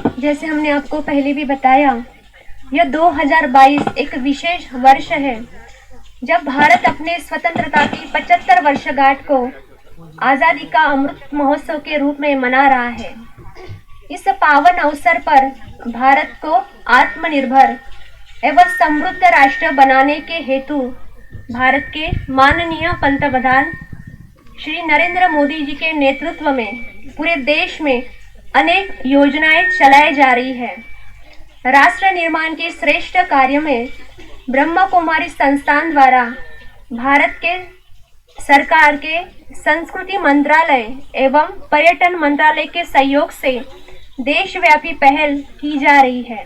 जैसे हमने आपको पहले भी बताया, यह 2022 एक विशेष वर्ष है जब भारत अपने स्वतंत्रता की 75 वर्षगांठ को आजादी का अमृत महोत्सव के रूप में मना रहा है। इस पावन अवसर पर भारत को आत्मनिर्भर एवं समृद्ध राष्ट्र बनाने के हेतु भारत के माननीय पंतप्रधान श्री नरेंद्र मोदी जी के नेतृत्व में पूरे देश में अनेक योजनाएं चलाई जा रही है। राष्ट्र निर्माण के श्रेष्ठ कार्य में ब्रह्मा कुमारी संस्थान द्वारा भारत के सरकार के संस्कृति मंत्रालय एवं पर्यटन मंत्रालय के सहयोग से देशव्यापी पहल की जा रही है,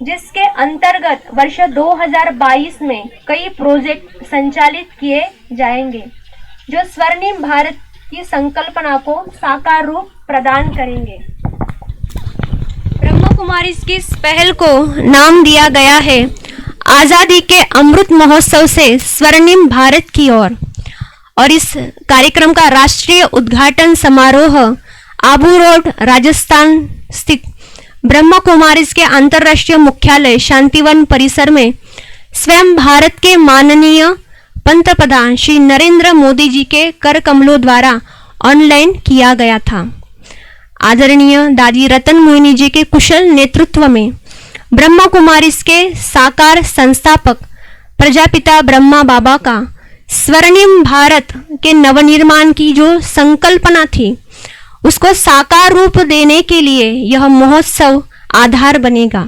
जिसके अंतर्गत वर्ष 2022 में कई प्रोजेक्ट संचालित किए जाएंगे जो स्वर्णिम भारत की संकल्पना को साकार रूप प्रदान करेंगे। ब्रह्मा कुमारी की इस पहल को नाम दिया गया है आजादी के अमृत महोत्सव से स्वर्णिम भारत की ओर। और इस कार्यक्रम का राष्ट्रीय उद्घाटन समारोह आबू रोड राजस्थान स्थित ब्रह्मा कुमारीज के अंतर्राष्ट्रीय मुख्यालय शांतिवन परिसर में स्वयं भारत के माननीय पंतप्रधान श्री नरेंद्र मोदी जी के कर कमलों द्वारा ऑनलाइन किया गया था। आदरणीय दादी रतन मोहिनी जी के कुशल नेतृत्व में ब्रह्मा कुमारीज के साकार संस्थापक प्रजापिता ब्रह्मा बाबा का स्वर्णिम भारत के नवनिर्माण की जो संकल्पना थी उसको साकार रूप देने के लिए यह महोत्सव आधार बनेगा।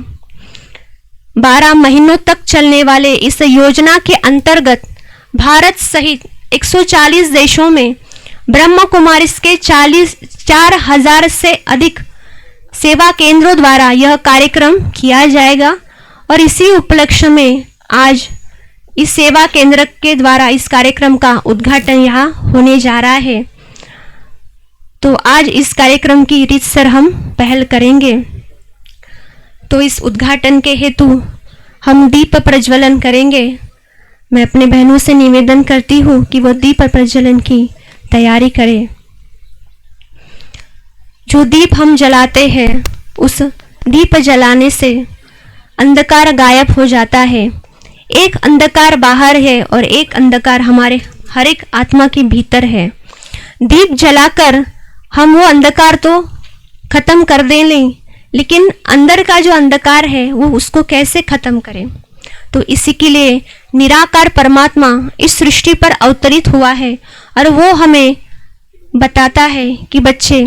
12 महीनों तक चलने वाले इस योजना के अंतर्गत भारत सहित 140 देशों में ब्रह्मा कुमारीज के 4,000 से अधिक सेवा केंद्रों द्वारा यह कार्यक्रम किया जाएगा। और इसी उपलक्ष्य में आज इस सेवा केंद्र के द्वारा इस कार्यक्रम का उद्घाटन यहाँ होने जा रहा है। तो आज इस कार्यक्रम की रीतसर हम पहल करेंगे। तो इस उद्घाटन के हेतु हम दीप प्रज्वलन करेंगे। मैं अपने बहनों से निवेदन करती हूँ कि वो दीप प्रज्वलन की तैयारी करें। जो दीप हम जलाते हैं उस दीप जलाने से अंधकार गायब हो जाता है। एक अंधकार बाहर है और एक अंधकार हमारे हर एक आत्मा के भीतर है। दीप जलाकर हम वो अंधकार तो खत्म कर दें, लेकिन अंदर का जो अंधकार है वो उसको कैसे खत्म करें। तो इसी के लिए निराकार परमात्मा इस सृष्टि पर अवतरित हुआ है और वो हमें बताता है कि बच्चे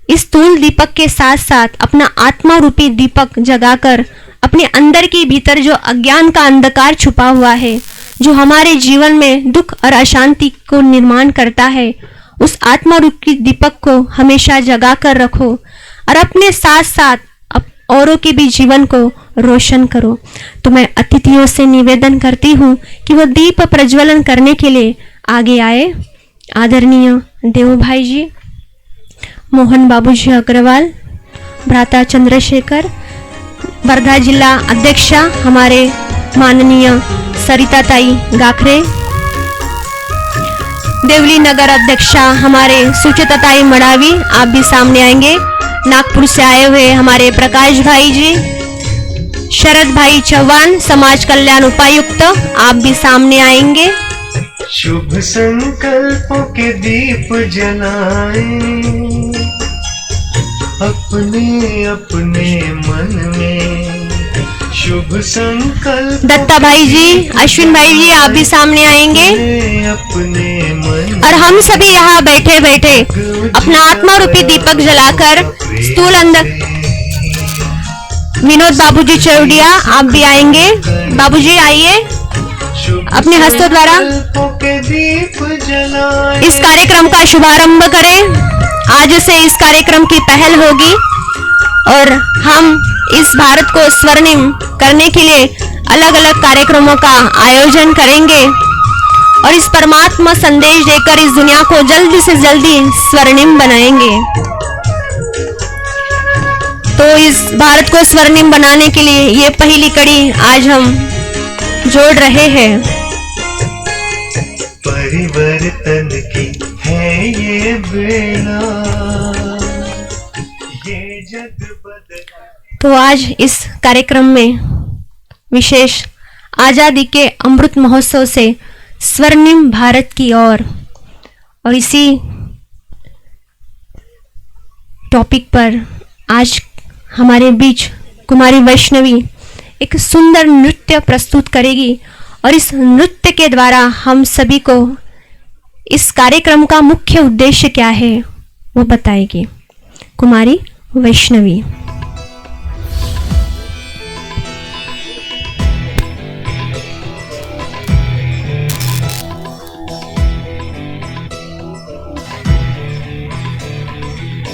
इस स्थूल दीपक के साथ साथ अपना आत्मा रूपी दीपक जगाकर अपने अंदर के भीतर जो अज्ञान का अंधकार छुपा हुआ है, जो हमारे जीवन में दुख और अशांति को निर्माण करता है, उस आत्मा रूपी दीपक को हमेशा जगा कर रखो और अपने साथ साथ औरों के भी जीवन को रोशन करो। तो मैं अतिथियों से निवेदन करती हूँ कि वो दीप प्रज्वलन करने के लिए आगे आए। आदरणीय देव भाई जी, मोहन बाबूजी अग्रवाल, भ्राता चंद्रशेखर, वर्धा जिला अध्यक्षा हमारे माननीय सरिता ताई गाखरे, देवली नगर अध्यक्षा हमारे सुचिता ताई मड़ावी, आप भी सामने आएंगे। नागपुर से आए हुए हमारे प्रकाश भाई जी, शरद भाई चौहान समाज कल्याण उपायुक्त, आप भी सामने आएंगे। शुभ संकल्पों के दीप जलाएं अपने अपने मन में, शुभ संकल्प। दत्ता भाई जी, अश्विन भाई जी, आप भी सामने आएंगे। अपने मन और हम सभी यहाँ बैठे बैठे अपना आत्मा रूपी दीपक जलाकर स्थूल अंदर। विनोद बाबूजी चौडिया, आप भी आएंगे। बाबूजी आइए, अपने हस्तों द्वारा इस कार्यक्रम का शुभारंभ करें। आज से इस कार्यक्रम की पहल होगी और हम इस भारत को स्वर्णिम करने के लिए अलग अलग कार्यक्रमों का आयोजन करेंगे और इस परमात्मा संदेश देकर इस दुनिया को जल्दी से जल्दी स्वर्णिम बनाएंगे। तो इस भारत को स्वर्णिम बनाने के लिए ये पहली कड़ी आज हम जोड़ रहे हैं। परिवर्तन की है ये बेला, ये जग तो आज इस कार्यक्रम में विशेष आज़ादी के अमृत महोत्सव से स्वर्णिम भारत की ओर और इसी टॉपिक पर आज हमारे बीच कुमारी वैष्णवी एक सुंदर नृत्य प्रस्तुत करेगी और इस नृत्य के द्वारा हम सभी को इस कार्यक्रम का मुख्य उद्देश्य क्या है वो बताएगी। कुमारी वैष्णवी।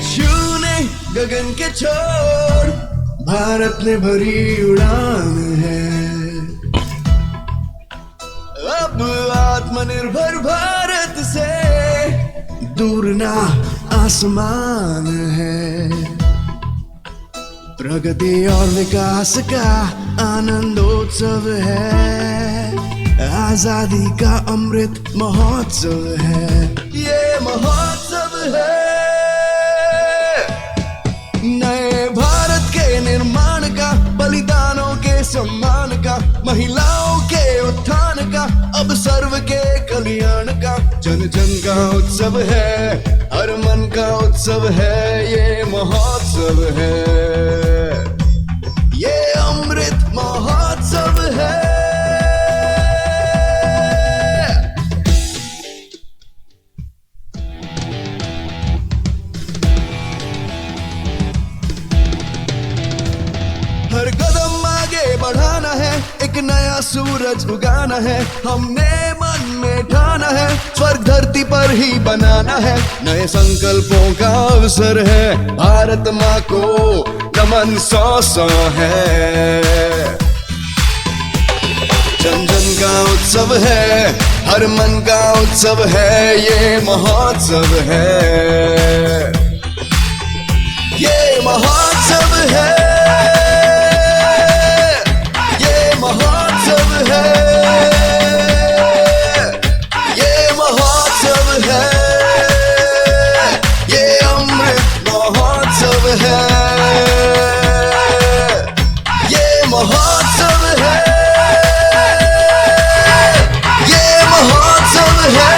छूने गगन के छोर भारत ने भरी उड़ान है, अब आत्मनिर्भर भारत से दूर ना आसमान है। प्रगति और विकास का आनंदोत्सव है, आजादी का अमृत महोत्सव है, ये महोत्सव है नए भारत के निर्माण का, बलिदानों के सम्मान का, महिलाओं के उत्थान का, अब सर्व के कल्याण का, जन जन का उत्सव है, हर मन का उत्सव है, ये महोत्सव है, ये अमृत महोत्सव है। हर कदम आगे बढ़ाना है, एक नया सूरज उगाना है, हमने मन में ठाना है, स्वर्ग धरती पर ही बनाना है, नए संकल्पों का अवसर है, भारत माँ को नमन 100 है, जन जन का उत्सव है, हर मन का उत्सव है, ये महोत्सव है, ये महोत्सव है, महोत्सव है, ये महोत्सव है, ये अमृत महोत्सव है, ये महोत्सव है, ये महोत्सव है।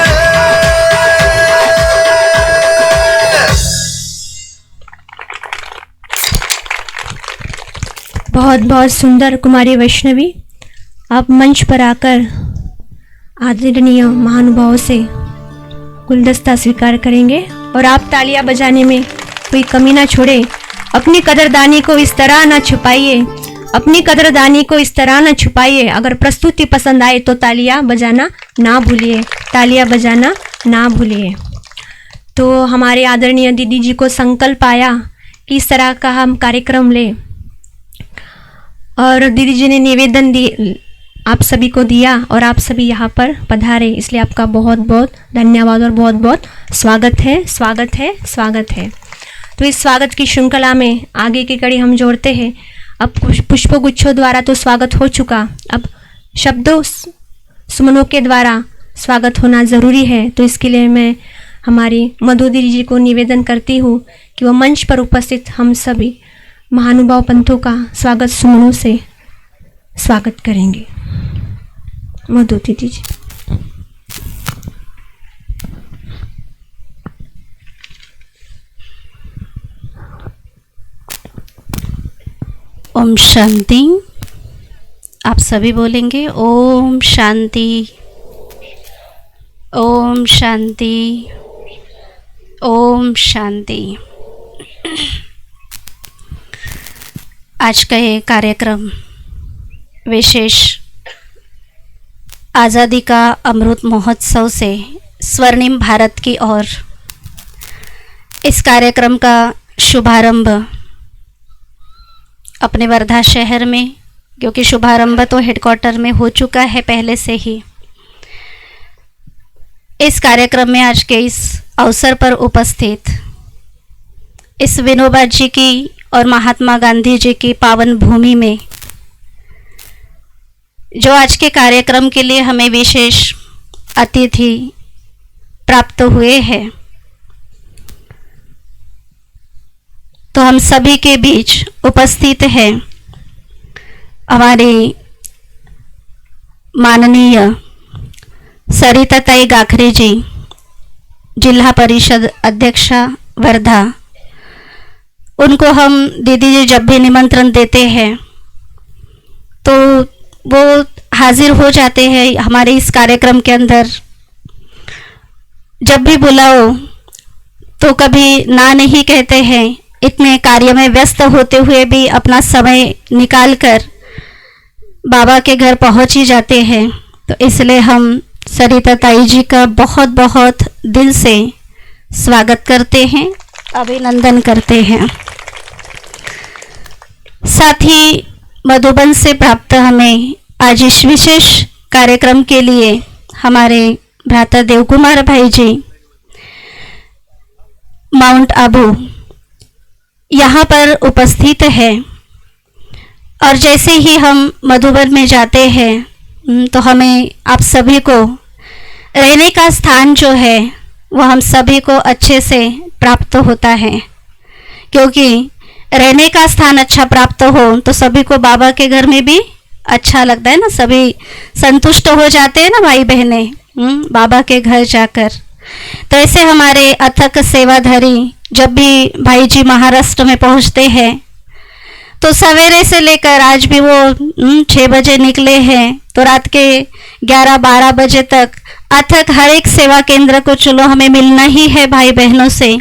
बहुत बहुत सुंदर कुमारी वैष्णवी। आप मंच पर आकर आदरणीय महानुभावों से गुलदस्ता स्वीकार करेंगे और आप तालियां बजाने में कोई कमी ना छोड़े। अपनी कदरदानी को इस तरह ना छुपाइए, अपनी कदरदानी को इस तरह ना छुपाइए। अगर प्रस्तुति पसंद आए तो तालियां बजाना ना भूलिए, तालियां बजाना ना भूलिए। तो हमारे आदरणीय दीदी जी को संकल्प आया कि इस तरह का हम कार्यक्रम लें और दीदी जी ने निवेदन आप सभी को दिया और आप सभी यहाँ पर पधारे, इसलिए आपका बहुत बहुत धन्यवाद और बहुत बहुत स्वागत है, स्वागत है, स्वागत है। तो इस स्वागत की श्रृंखला में आगे की कड़ी हम जोड़ते हैं। अब पुष्पगुच्छों द्वारा तो स्वागत हो चुका, अब शब्दों सुमनों के द्वारा स्वागत होना ज़रूरी है। तो इसके लिए मैं हमारी मधु दीदी जी को निवेदन करती हूँ कि वह मंच पर उपस्थित हम सभी महानुभाव पंथों का स्वागत सुमनों से स्वागत करेंगे। मधु दीदी जी। ओम शांति। आप सभी बोलेंगे ओम शांति, ओम शांति, ओम शांति। आज का ये कार्यक्रम विशेष आज़ादी का अमृत महोत्सव से स्वर्णिम भारत की ओर, इस कार्यक्रम का शुभारंभ अपने वर्धा शहर में, क्योंकि शुभारंभ तो हेडक्वार्टर में हो चुका है पहले से ही। इस कार्यक्रम में आज के इस अवसर पर उपस्थित इस विनोबा जी की और महात्मा गांधी जी की पावन भूमि में जो आज के कार्यक्रम के लिए हमें विशेष अतिथि प्राप्त हुए हैं, तो हम सभी के बीच उपस्थित है हमारी माननीय सरिताताई गाखरे जी, जिला परिषद अध्यक्षा वर्धा। उनको हम दीदी जी जब भी निमंत्रण देते हैं तो वो हाजिर हो जाते हैं हमारे इस कार्यक्रम के अंदर। जब भी बुलाओ तो कभी ना नहीं कहते हैं, इतने कार्य में व्यस्त होते हुए भी अपना समय निकालकर बाबा के घर पहुंच ही जाते हैं। तो इसलिए हम सरिताताई जी का बहुत बहुत दिल से स्वागत करते हैं, अभिनंदन करते हैं। साथ ही मधुबन से प्राप्त हमें आज इस विशेष कार्यक्रम के लिए हमारे भ्राता देव कुमार भाई जी माउंट आबू यहाँ पर उपस्थित है। और जैसे ही हम मधुबन में जाते हैं तो हमें आप सभी को रहने का स्थान जो है वो हम सभी को अच्छे से प्राप्त होता है, क्योंकि रहने का स्थान अच्छा प्राप्त हो तो सभी को बाबा के घर में भी अच्छा लगता है ना, सभी संतुष्ट हो जाते हैं ना भाई बहने बाबा के घर जाकर। तो ऐसे हमारे अथक सेवाधारी जब भी भाई जी महाराष्ट्र में पहुंचते हैं तो सवेरे से लेकर आज भी वो 6 बजे निकले हैं तो रात के 11-12 बजे तक अथक हर एक सेवा केंद्र को चलो हमें मिलना ही है भाई बहनों से।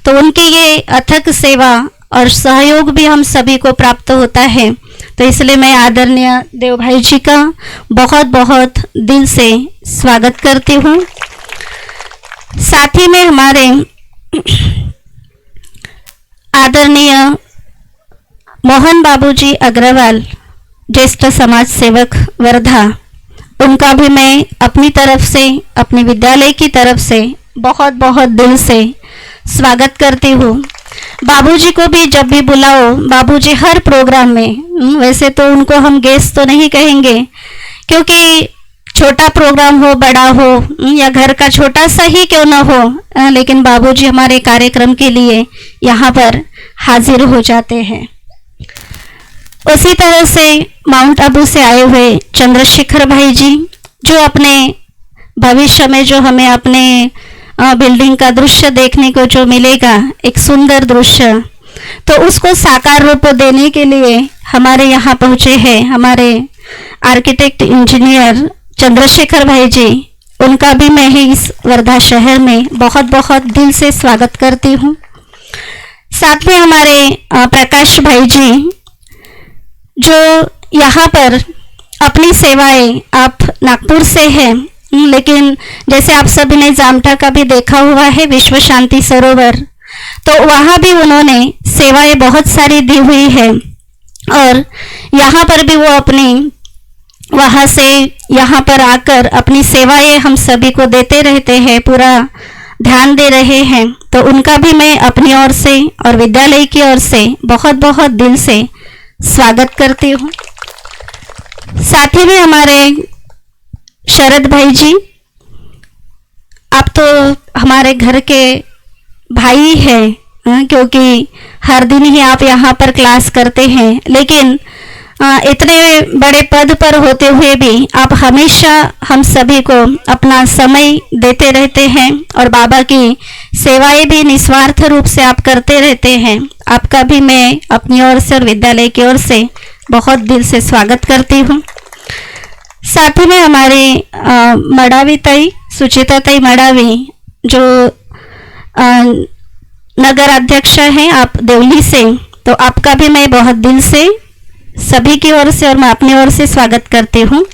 तो उनकी ये अथक सेवा और सहयोग भी हम सभी को प्राप्त होता है। तो इसलिए मैं आदरणीय देव भाई जी का बहुत बहुत दिल से स्वागत करती हूँ। साथ ही में हमारे आदरणीय मोहन बाबूजी अग्रवाल, ज्येष्ठ समाज सेवक वर्धा, उनका भी मैं अपनी तरफ से, अपने विद्यालय की तरफ से बहुत बहुत दिल से स्वागत करती हूँ। बाबूजी को भी जब भी बुलाओ, बाबूजी हर प्रोग्राम में, वैसे तो उनको हम गेस्ट तो नहीं कहेंगे क्योंकि छोटा प्रोग्राम हो बड़ा हो या घर का छोटा सा ही क्यों ना हो, लेकिन बाबूजी हमारे कार्यक्रम के लिए यहाँ पर हाजिर हो जाते हैं। उसी तरह से माउंट आबू से आए हुए चंद्रशेखर भाई जी, जो अपने भविष्य में जो हमें अपने बिल्डिंग का दृश्य देखने को जो मिलेगा, एक सुंदर दृश्य, तो उसको साकार रूप देने के लिए हमारे यहाँ पहुँचे हैं हमारे आर्किटेक्ट इंजीनियर चंद्रशेखर भाई जी। उनका भी मैं ही इस वर्धा शहर में बहुत बहुत दिल से स्वागत करती हूँ। साथ में हमारे प्रकाश भाई जी, जो यहाँ पर अपनी सेवाएं, आप नागपुर से हैं लेकिन जैसे आप सभी ने जामठा का भी देखा हुआ है विश्व शांति सरोवर, तो वहाँ भी उन्होंने सेवाएं बहुत सारी दी हुई है और यहाँ पर भी वो अपनी वहाँ से यहाँ पर आकर अपनी सेवाएं हम सभी को देते रहते हैं, पूरा ध्यान दे रहे हैं। तो उनका भी मैं अपनी ओर से और विद्यालय की ओर से बहुत बहुत दिल से स्वागत करती हूँ। साथ ही में हमारे शरद भाई जी, आप तो हमारे घर के भाई हैं क्योंकि हर दिन ही आप यहाँ पर क्लास करते हैं, लेकिन इतने बड़े पद पर होते हुए भी आप हमेशा हम सभी को अपना समय देते रहते हैं और बाबा की सेवाएं भी निस्वार्थ रूप से आप करते रहते हैं। आपका भी मैं अपनी ओर से और विद्यालय की ओर से बहुत दिल से स्वागत करती हूँ। साथ ही में हमारी मडावी ताई, सुचिता ताई मडावी, जो नगर अध्यक्ष हैं आप देवली से, तो आपका भी मैं बहुत दिल से सभी की ओर से और मैं अपनी ओर से स्वागत करती हूँ।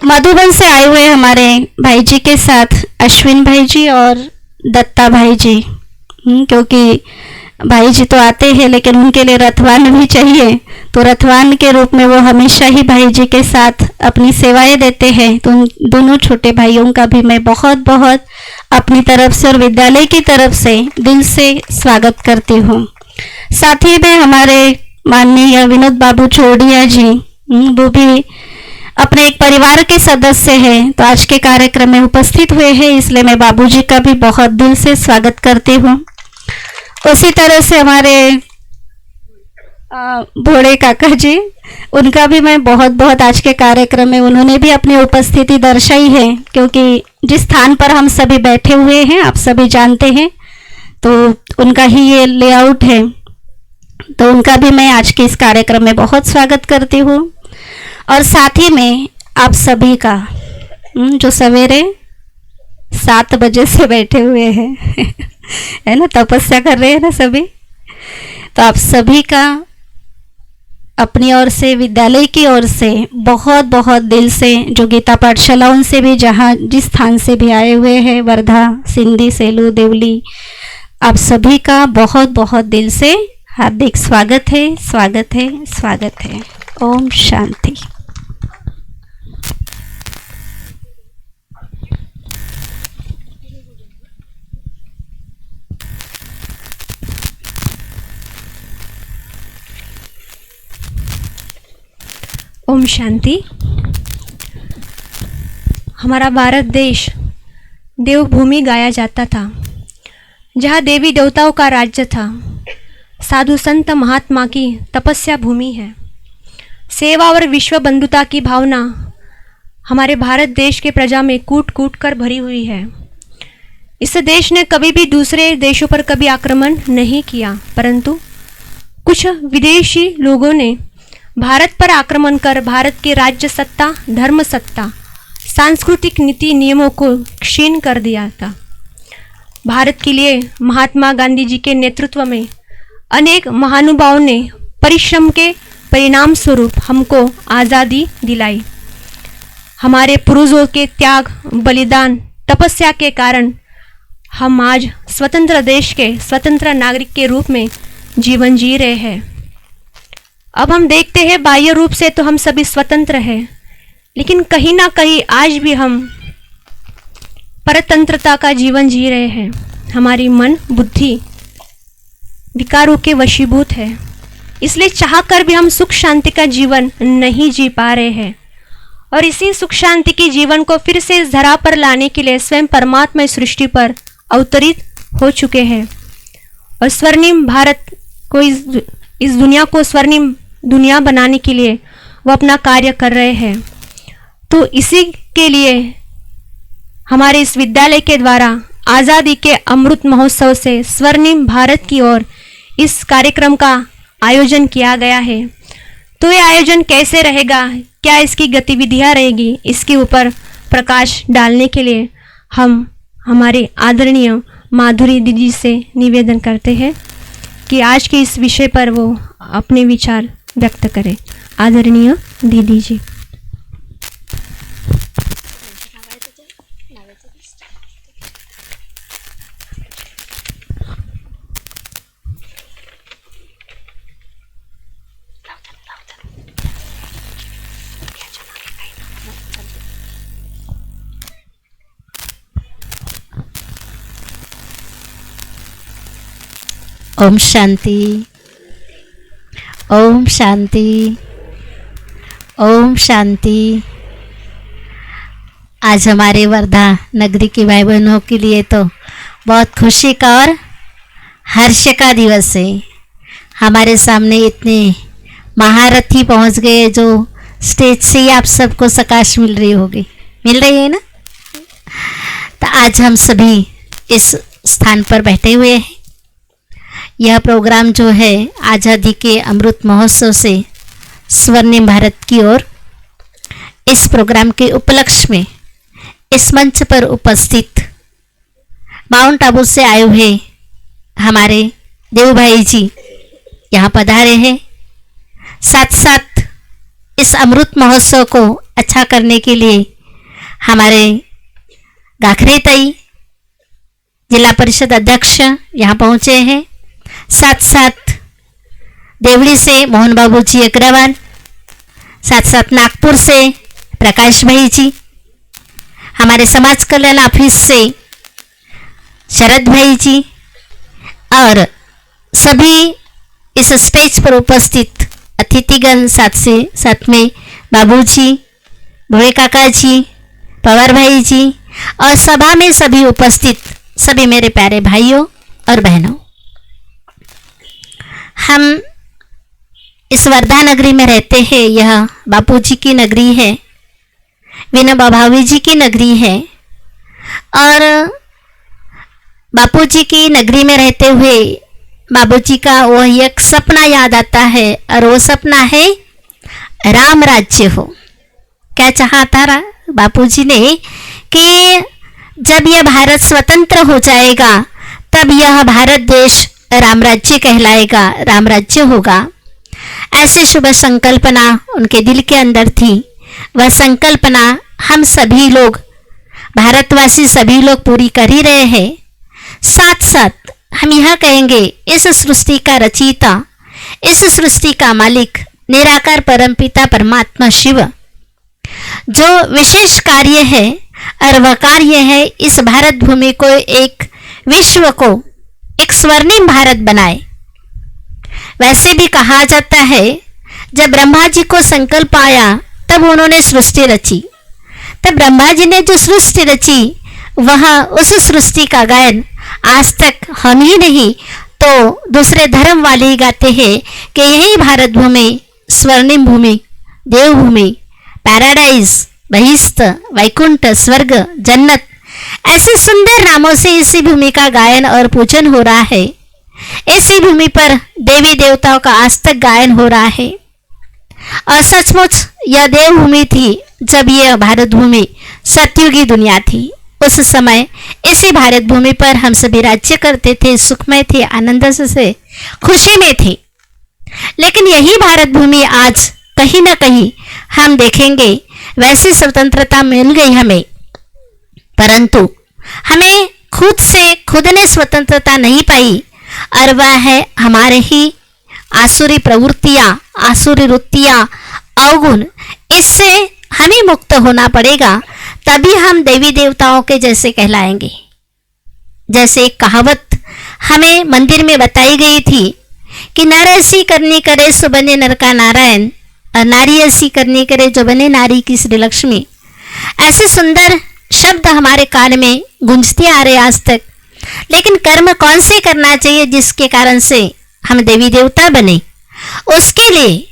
मधुबन से आए हुए हमारे भाई जी के साथ अश्विन भाई जी और दत्ता भाई जी, क्योंकि भाई जी तो आते हैं लेकिन उनके लिए रथवान भी चाहिए, तो रथवान के रूप में वो हमेशा ही भाई जी के साथ अपनी सेवाएं देते हैं। तो उन दोनों छोटे भाइयों का भी मैं बहुत बहुत अपनी तरफ से और विद्यालय की तरफ से दिल से स्वागत करती हूँ। साथ ही में हमारे माननीय विनोद बाबू चौड़िया जी, वो भी अपने एक परिवार के सदस्य हैं, तो आज के कार्यक्रम में उपस्थित हुए हैं, इसलिए मैं बाबूजी का भी बहुत दिल से स्वागत करती हूँ। उसी तरह से हमारे भोड़े काका जी, उनका भी मैं बहुत बहुत आज के कार्यक्रम में उन्होंने भी अपनी उपस्थिति दर्शाई है, क्योंकि जिस स्थान पर हम सभी बैठे हुए हैं आप सभी जानते हैं, तो उनका ही ये लेआउट है। तो उनका भी मैं आज के इस कार्यक्रम में बहुत स्वागत करती हूँ। और साथ ही में आप सभी का जो सवेरे 7 बजे से बैठे हुए हैं है ना, तपस्या कर रहे हैं ना सभी, तो आप सभी का अपनी ओर से, विद्यालय की ओर से बहुत बहुत दिल से, जो गीता पाठशाला उनसे भी जहाँ जिस स्थान से भी आए हुए हैं, वर्धा, सिंधी, सेलू, देवली, आप सभी का बहुत बहुत दिल से हार्दिक स्वागत है, स्वागत है, स्वागत है। ओम शांति। ओम शांति। हमारा भारत देश देवभूमि गाया जाता था, जहाँ देवी देवताओं का राज्य था। साधु संत महात्मा की तपस्या भूमि है। सेवा और विश्व बंधुता की भावना हमारे भारत देश के प्रजा में कूट कूट कर भरी हुई है। इस देश ने कभी भी दूसरे देशों पर कभी आक्रमण नहीं किया, परंतु कुछ विदेशी लोगों ने भारत पर आक्रमण कर भारत की राज्य सत्ता, धर्म सत्ता, सांस्कृतिक नीति नियमों को क्षीण कर दिया था। भारत के लिए महात्मा गांधी जी के नेतृत्व में अनेक महानुभावों ने परिश्रम के परिणाम स्वरूप हमको आज़ादी दिलाई। हमारे पूर्वजों के त्याग, बलिदान, तपस्या के कारण हम आज स्वतंत्र देश के स्वतंत्र नागरिक के रूप में जीवन जी रहे हैं। अब हम देखते हैं बाह्य रूप से तो हम सभी स्वतंत्र हैं, लेकिन कहीं ना कहीं आज भी हम परतंत्रता का जीवन जी रहे हैं। हमारी मन, बुद्धि विकारों के वशीभूत है, इसलिए चाहकर भी हम सुख शांति का जीवन नहीं जी पा रहे हैं। और इसी सुख शांति के जीवन को फिर से इस धरा पर लाने के लिए स्वयं परमात्मा इस सृष्टि पर अवतरित हो चुके हैं और स्वर्णिम भारत को, इस दुनिया को स्वर्णिम दुनिया बनाने के लिए वो अपना कार्य कर रहे हैं। तो इसी के लिए हमारे इस विद्यालय के द्वारा आज़ादी के अमृत महोत्सव से स्वर्णिम भारत की ओर इस कार्यक्रम का आयोजन किया गया है। तो ये आयोजन कैसे रहेगा, क्या इसकी गतिविधियां रहेगी, इसके ऊपर प्रकाश डालने के लिए हम हमारे आदरणीय माधुरी दीदी से निवेदन करते हैं कि आज के इस विषय पर वो अपने विचार व्यक्त करें। आदरणीय दीदी जी। ओम शांति, ओम शांति, ओम शांति। आज हमारे वर्धा नगरी की भाई बहनों के लिए तो बहुत खुशी का और हर्ष का दिवस है। हमारे सामने इतने महारथी पहुंच गए, जो स्टेज से ही आप सबको सकाश मिल रही होगी, मिल रही है ना। तो आज हम सभी इस स्थान पर बैठे हुए हैं। यह प्रोग्राम जो है आज़ादी के अमृत महोत्सव से स्वर्णिम भारत की ओर, इस प्रोग्राम के उपलक्ष्य में इस मंच पर उपस्थित माउंट आबू से आए हुए हमारे देव भाई जी यहाँ पधारे हैं। साथ साथ इस अमृत महोत्सव को अच्छा करने के लिए हमारे गाखरे ताई जिला परिषद अध्यक्ष यहाँ पहुँचे हैं। साथ साथ देवली से मोहन बाबू जी अग्रवाल, साथ साथ नागपुर से प्रकाश भाई जी, हमारे समाज कल्याण ऑफिस से शरद भाई जी, और सभी इस स्टेज पर उपस्थित अतिथिगण, साथ में बाबू जी, भोले काका जी, पवार भाई जी, और सभा में सभी उपस्थित सभी मेरे प्यारे भाइयों और बहनों, हम इस वर्धा नगरी में रहते हैं। यह बापूजी की नगरी है, विनोबा भावे जी की नगरी है। और बापूजी की नगरी में रहते हुए बापूजी का वह एक सपना याद आता है, और वो सपना है राम राज्य हो। क्या चाहा था बापूजी ने कि जब यह भारत स्वतंत्र हो जाएगा तब यह भारत देश राम राज्य कहलाएगा, राम राज्य होगा। ऐसी शुभ संकल्पना उनके दिल के अंदर थी। वह संकल्पना हम सभी लोग, भारतवासी सभी लोग पूरी कर ही रहे हैं। साथ साथ हम यह कहेंगे, इस सृष्टि का रचयिता, इस सृष्टि का मालिक निराकार परमपिता परमात्मा शिव जो विशेष कार्य है, और वह कार्य है इस भारत भूमि को, एक विश्व को एक स्वर्णिम भारत बनाए। वैसे भी कहा जाता है जब ब्रह्मा जी को संकल्प आया तब उन्होंने सृष्टि रची। तब ब्रह्मा जी ने जो सृष्टि रची वह उस सृष्टि का गायन आज तक हम ही नहीं तो दूसरे धर्म वाले ही गाते हैं कि यही भारत भूमि स्वर्णिम भूमि, देवभूमि, पैराडाइज, बहिष्ठ, वैकुंठ, स्वर्ग, जन्नत, ऐसे सुंदर नामों से इसी भूमि का गायन और पूजन हो रहा है। इसी भूमि पर देवी देवताओं का आज तक गायन हो रहा है। और सचमुच यह देवभूमि थी जब यह भारत भूमि सतयुगी दुनिया थी। उस समय इसी भारत भूमि पर हम सभी राज्य करते थे, सुखमय थे, आनंद से खुशी में थे। लेकिन यही भारत भूमि आज कहीं ना कहीं हम देखेंगे वैसी स्वतंत्रता मिल गई हमें, परंतु हमें खुद से खुद ने स्वतंत्रता नहीं पाई, और वह है हमारे ही आसुरी प्रवृत्तियां, आसुरी वृत्तियां, अवगुण। इससे हमें मुक्त होना पड़ेगा, तभी हम देवी देवताओं के जैसे कहलाएंगे। जैसे एक कहावत हमें मंदिर में बताई गई थी कि नर ऐसी करनी करे सो बने नर का नारायण, और नारी ऐसी करनी करे जो बने नारी की श्री लक्ष्मी। ऐसे सुंदर शब्द हमारे कान में गूंजते आ रहे आज तक। लेकिन कर्म कौन से करना चाहिए जिसके कारण से हम देवी देवता बने? उसके लिए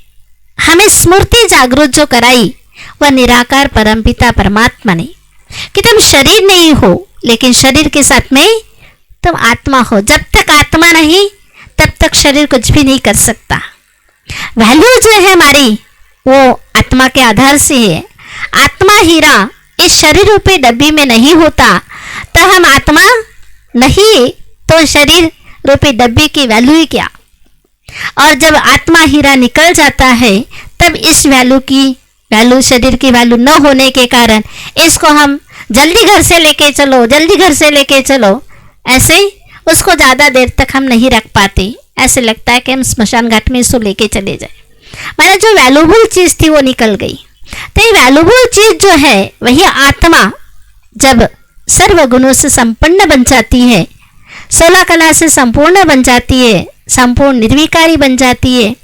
हमें स्मृति जागृत जो कराई वह निराकार परमपिता परमात्मा ने, कि तुम शरीर नहीं हो लेकिन शरीर के साथ में तुम आत्मा हो। जब तक आत्मा नहीं तब तक शरीर कुछ भी नहीं कर सकता। वैल्यू जो है हमारी वो आत्मा के आधार से है। आत्मा हीरा इस शरीर रूपी डब्बी में नहीं होता तो हम आत्मा नहीं तो शरीर रूपी डब्बी की वैल्यू ही क्या। और जब आत्मा हीरा निकल जाता है तब इस वैल्यू शरीर की वैल्यू न होने के कारण इसको हम जल्दी घर से लेके चलो, जल्दी घर से लेके चलो, ऐसे उसको ज़्यादा देर तक हम नहीं रख पाते। ऐसे लगता है कि हम स्मशान घाट में इसको लेके चले जाए। माना जो वैल्यूबल चीज़ थी वो निकल गई। तो ये वैल्यूबल चीज़ जो है वही आत्मा जब सर्व गुणों से संपन्न बन जाती है, 16 कला से संपूर्ण बन जाती है, संपूर्ण निर्विकारी बन जाती है,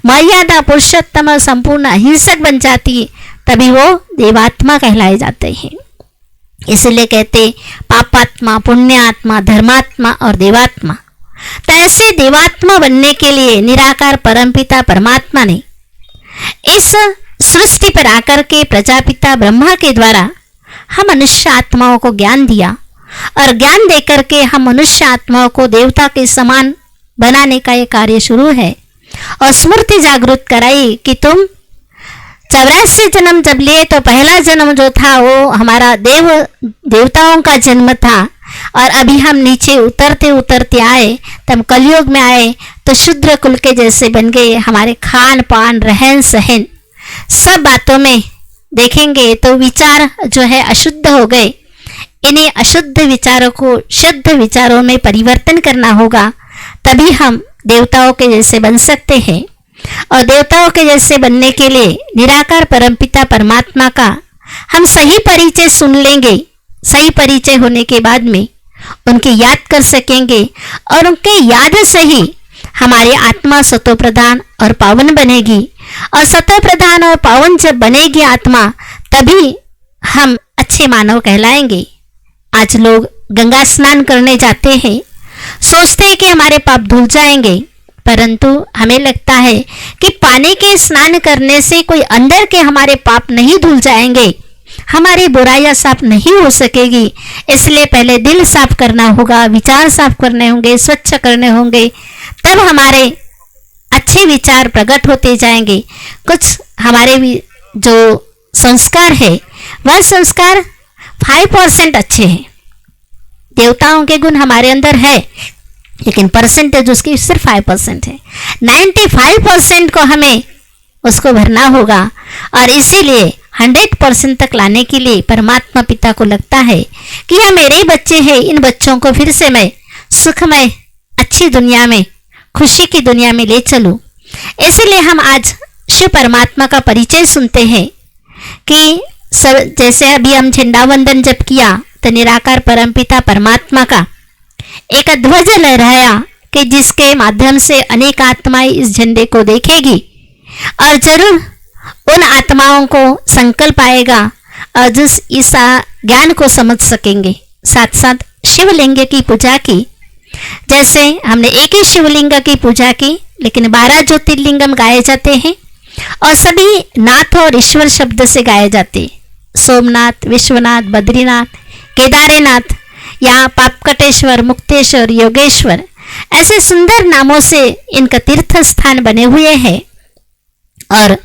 मर्यादा पुरुषोत्तम और संपूर्ण अहिंसक बन जाती है, तभी वो देवात्मा कहलाए जाते हैं। इसलिए कहते पापात्मा, पुण्यात्मा, धर्मात्मा और देवात्मा। तो ऐसे देवात्मा बनने के लिए निराकार परमपिता परमात्मा ने इस सृष्टि पर आकर के प्रजापिता ब्रह्मा के द्वारा हम मनुष्य आत्माओं को ज्ञान दिया, और ज्ञान देकर के हम मनुष्य आत्माओं को देवता के समान बनाने का ये कार्य शुरू है। और स्मृति जागृत कराई कि तुम 84 जन्म जब लिए तो पहला जन्म जो था वो हमारा देवताओं का जन्म था, और अभी हम नीचे उतरते उतरते आए, तब कलयुग में आए तो शूद्र कुल के जैसे बन गए। हमारे खान पान, रहन सहन सब बातों में देखेंगे तो विचार जो है अशुद्ध हो गए। इन्हीं अशुद्ध विचारों को शुद्ध विचारों में परिवर्तन करना होगा, तभी हम देवताओं के जैसे बन सकते हैं। और देवताओं के जैसे बनने के लिए निराकार परमपिता परमात्मा का हम सही परिचय सुन लेंगे। सही परिचय होने के बाद में उनकी याद कर सकेंगे, और उनके याद से ही हमारी आत्मा सतो प्रधान और पावन बनेगी। और सतो प्रधान और पावन जब बनेगी आत्मा, तभी हम अच्छे मानव कहलाएंगे। आज लोग गंगा स्नान करने जाते हैं, सोचते हैं कि हमारे पाप धुल जाएंगे, परंतु हमें लगता है कि पानी के स्नान करने से कोई अंदर के हमारे पाप नहीं धुल जाएंगे, हमारी बुराइयां साफ नहीं हो सकेगी। इसलिए पहले दिल साफ करना होगा, विचार साफ करने होंगे, स्वच्छ करने होंगे, तब हमारे अच्छे विचार प्रकट होते जाएंगे। कुछ हमारे जो संस्कार है वह संस्कार 5% अच्छे हैं। देवताओं के गुण हमारे अंदर है, लेकिन परसेंटेज उसकी सिर्फ 5% है। 95% को हमें उसको भरना होगा, और इसीलिए 100% तक लाने के लिए परमात्मा पिता को लगता है कि यह मेरे बच्चे हैं, इन बच्चों को फिर से मैं सुखमय अच्छी दुनिया में, खुशी की दुनिया में ले चलूं। इसीलिए हम आज शिव परमात्मा का परिचय सुनते हैं कि जैसे अभी हम झंडा वंदन जब किया तो निराकार परमपिता परमात्मा का एक ध्वज लहराया कि जिसके माध्यम से अनेक आत्माएं इस झंडे को देखेगी और जरूर उन आत्माओं को संकल्प आएगा और जिस इस ज्ञान को समझ सकेंगे। साथ साथ शिवलिंग की पूजा की, जैसे हमने एक ही शिवलिंग की पूजा की, लेकिन 12 ज्योतिर्लिंगम गाए जाते हैं और सभी नाथ और ईश्वर शब्द से गाए जाते हैं। सोमनाथ, विश्वनाथ, बद्रीनाथ, केदारनाथ या पापकटेश्वर, मुक्तेश्वर, योगेश्वर, ऐसे सुंदर नामों से इनका तीर्थ स्थान बने हुए हैं। और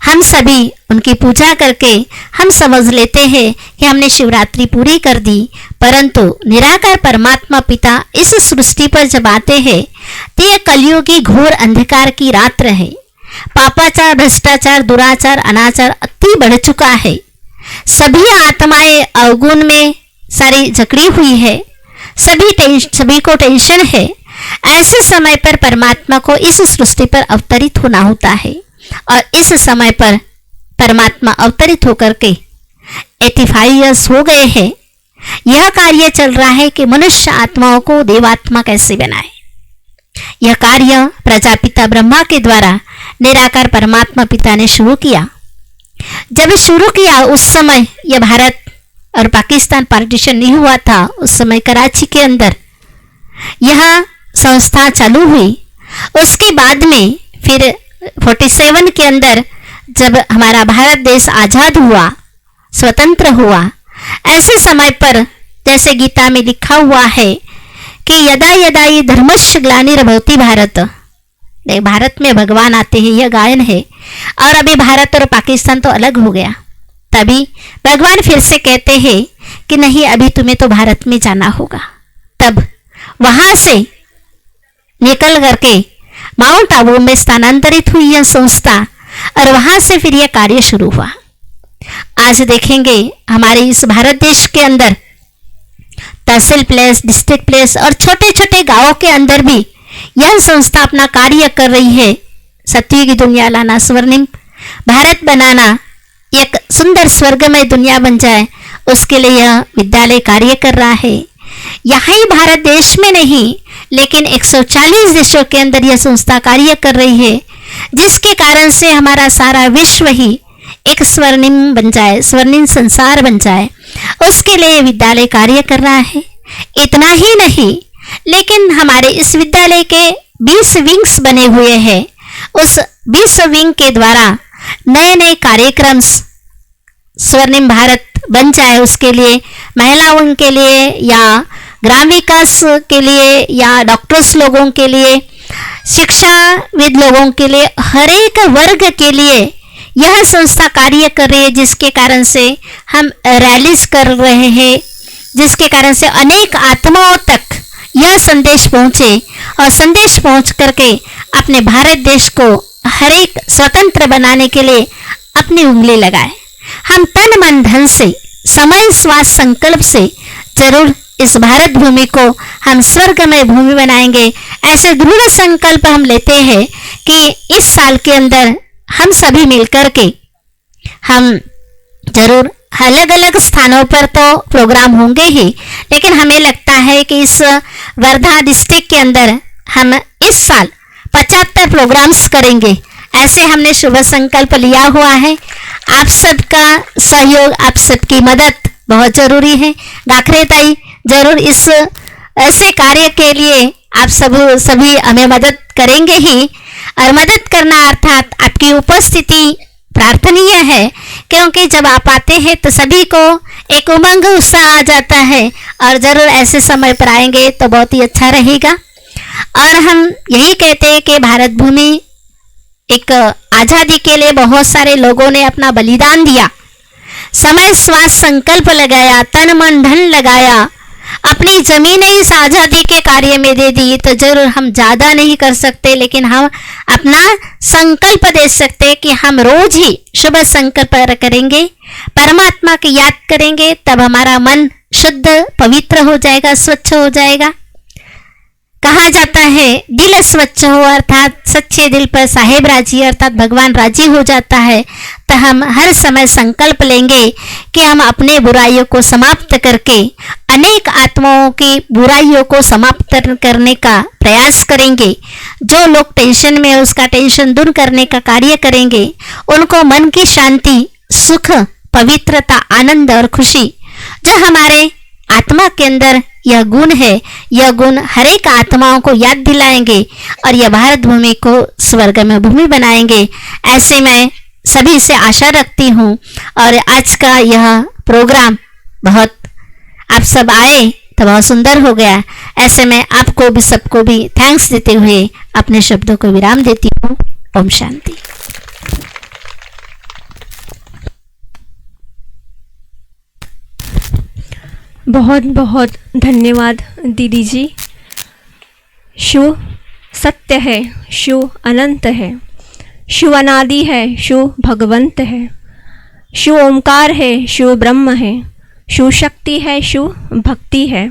हम सभी उनकी पूजा करके हम समझ लेते हैं कि हमने शिवरात्रि पूरी कर दी, परंतु निराकार परमात्मा पिता इस सृष्टि पर जब आते हैं तो यह कलियुगी घोर अंधकार की रात्र है। पापाचार, भ्रष्टाचार, दुराचार, अनाचार अति बढ़ चुका है। सभी आत्माएं अवगुण में सारी जकड़ी हुई है, सभी को टेंशन है। ऐसे समय पर परमात्मा को इस सृष्टि पर अवतरित होना होता है, और इस समय पर परमात्मा अवतरित होकर के 85 इयर्स हो गए हैं। यह कार्य चल रहा है कि मनुष्य आत्माओं को देवात्मा कैसे बनाए। यह कार्य प्रजापिता ब्रह्मा के द्वारा निराकार परमात्मा पिता ने शुरू किया। जब शुरू किया उस समय यह भारत और पाकिस्तान पार्टीशन नहीं हुआ था, उस समय कराची के अंदर यह संस्था चालू हुई। उसके बाद में फिर 47 के अंदर जब हमारा भारत देश आजाद हुआ, स्वतंत्र हुआ, ऐसे समय पर जैसे गीता में लिखा हुआ है कि यदा यदा ही धर्मस्य ग्लानिर्भवति भारत, भारत में भगवान आते हैं, यह गायन है। और अभी भारत और पाकिस्तान तो अलग हो गया, तभी भगवान फिर से कहते हैं कि नहीं, अभी तुम्हें तो भारत में जाना होगा। तब वहां से निकल करके माउंट आबू में स्थानांतरित हुई यह संस्था, और वहां से फिर यह कार्य शुरू हुआ। आज देखेंगे हमारे इस भारत देश के अंदर तहसील प्लेस, डिस्ट्रिक्ट प्लेस और छोटे छोटे गांवों के अंदर भी यह संस्था अपना कार्य कर रही है। सत्य की दुनिया लाना, स्वर्णिम भारत बनाना, एक सुंदर स्वर्गमय दुनिया बन जाए, उसके लिए यह विद्यालय कार्य कर रहा है। यहाँ ही भारत देश में नहीं, लेकिन 140 देशों के अंदर यह संस्था कार्य कर रही है, जिसके कारण से हमारा सारा विश्व ही एक स्वर्णिम बन जाए, स्वर्णिम संसार बन जाए, उसके लिए विद्यालय कार्य कर रहा है। इतना ही नहीं, लेकिन हमारे इस विद्यालय के 20 विंग्स बने हुए हैं। उस 20 विंग के द्वारा नए नए कार्यक्रम स्वर्णिम भारत बन जाए, उसके लिए महिलाओं के लिए या ग्राम विकास के लिए या डॉक्टर्स लोगों के लिए, शिक्षाविद लोगों के लिए, हर एक वर्ग के लिए यह संस्था कार्य कर रही है, जिसके कारण से हम रैलीज कर रहे हैं, जिसके कारण से अनेक आत्माओं तक यह संदेश पहुंचे और संदेश पहुंच करके अपने भारत देश को हर एक स्वतंत्र बनाने के लिए अपनी उंगली लगाए। हम तन मन धन से, समय श्वास संकल्प से जरूर इस भारत भूमि को हम स्वर्गमय भूमि बनाएंगे। ऐसे दृढ़ संकल्प हम लेते हैं कि इस साल के अंदर हम सभी मिलकर के हम जरूर अलग अलग स्थानों पर तो प्रोग्राम होंगे ही, लेकिन हमें लगता है कि इस वर्धा डिस्ट्रिक्ट के अंदर हम इस साल 75 प्रोग्राम्स करेंगे। ऐसे हमने शुभ संकल्प लिया हुआ है। आप सबका सहयोग, आप सबकी मदद बहुत जरूरी है। गाखरे ताई जरूर इस ऐसे कार्य के लिए आप सभी हमें मदद करेंगे ही, और मदद करना अर्थात आपकी उपस्थिति प्रार्थनीय है, क्योंकि जब आप आते हैं तो सभी को एक उमंग उत्साह आ जाता है, और ज़रूर ऐसे समय पर आएंगे तो बहुत ही अच्छा रहेगा। और हम यही कहते हैं कि भारत भूमि एक आज़ादी के लिए बहुत सारे लोगों ने अपना बलिदान दिया, समय श्वास संकल्प लगाया, तन मन धन लगाया, अपनी जमीनें इस आज़ादी के कार्य में दे दी। तो जरूर हम ज़्यादा नहीं कर सकते, लेकिन हम अपना संकल्प दे सकते कि हम रोज ही शुभ संकल्प करेंगे, परमात्मा की याद करेंगे, तब हमारा मन शुद्ध पवित्र हो जाएगा, स्वच्छ हो जाएगा। कहा जाता है दिल स्वच्छ हो अर्थात सच्चे दिल पर साहेब राजी अर्थात भगवान राजी हो जाता है। तो हम हर समय संकल्प लेंगे कि हम अपने बुराइयों को समाप्त करके अनेक आत्माओं की बुराइयों को समाप्त करने का प्रयास करेंगे। जो लोग टेंशन में है उसका टेंशन दूर करने का कार्य करेंगे, उनको मन की शांति, सुख, पवित्रता, आनंद और खुशी जो हमारे आत्मा के अंदर यह गुण है, यह गुण हर एक आत्माओं को याद दिलाएंगे और यह भारत भूमि को स्वर्ग में भूमि बनाएंगे। ऐसे मैं सभी से आशा रखती हूँ। और आज का यह प्रोग्राम बहुत, आप सब आए तो बहुत सुंदर हो गया। ऐसे में आपको भी सबको भी थैंक्स देते हुए अपने शब्दों को विराम देती हूँ। ओम शांति। बहुत बहुत धन्यवाद दीदी जी। शिव सत्य है, शिव अनंत है, शिव अनादि है, शिव भगवंत है, शिव ओंकार है, शिव ब्रह्म है, शिव शक्ति है, शिव भक्ति है।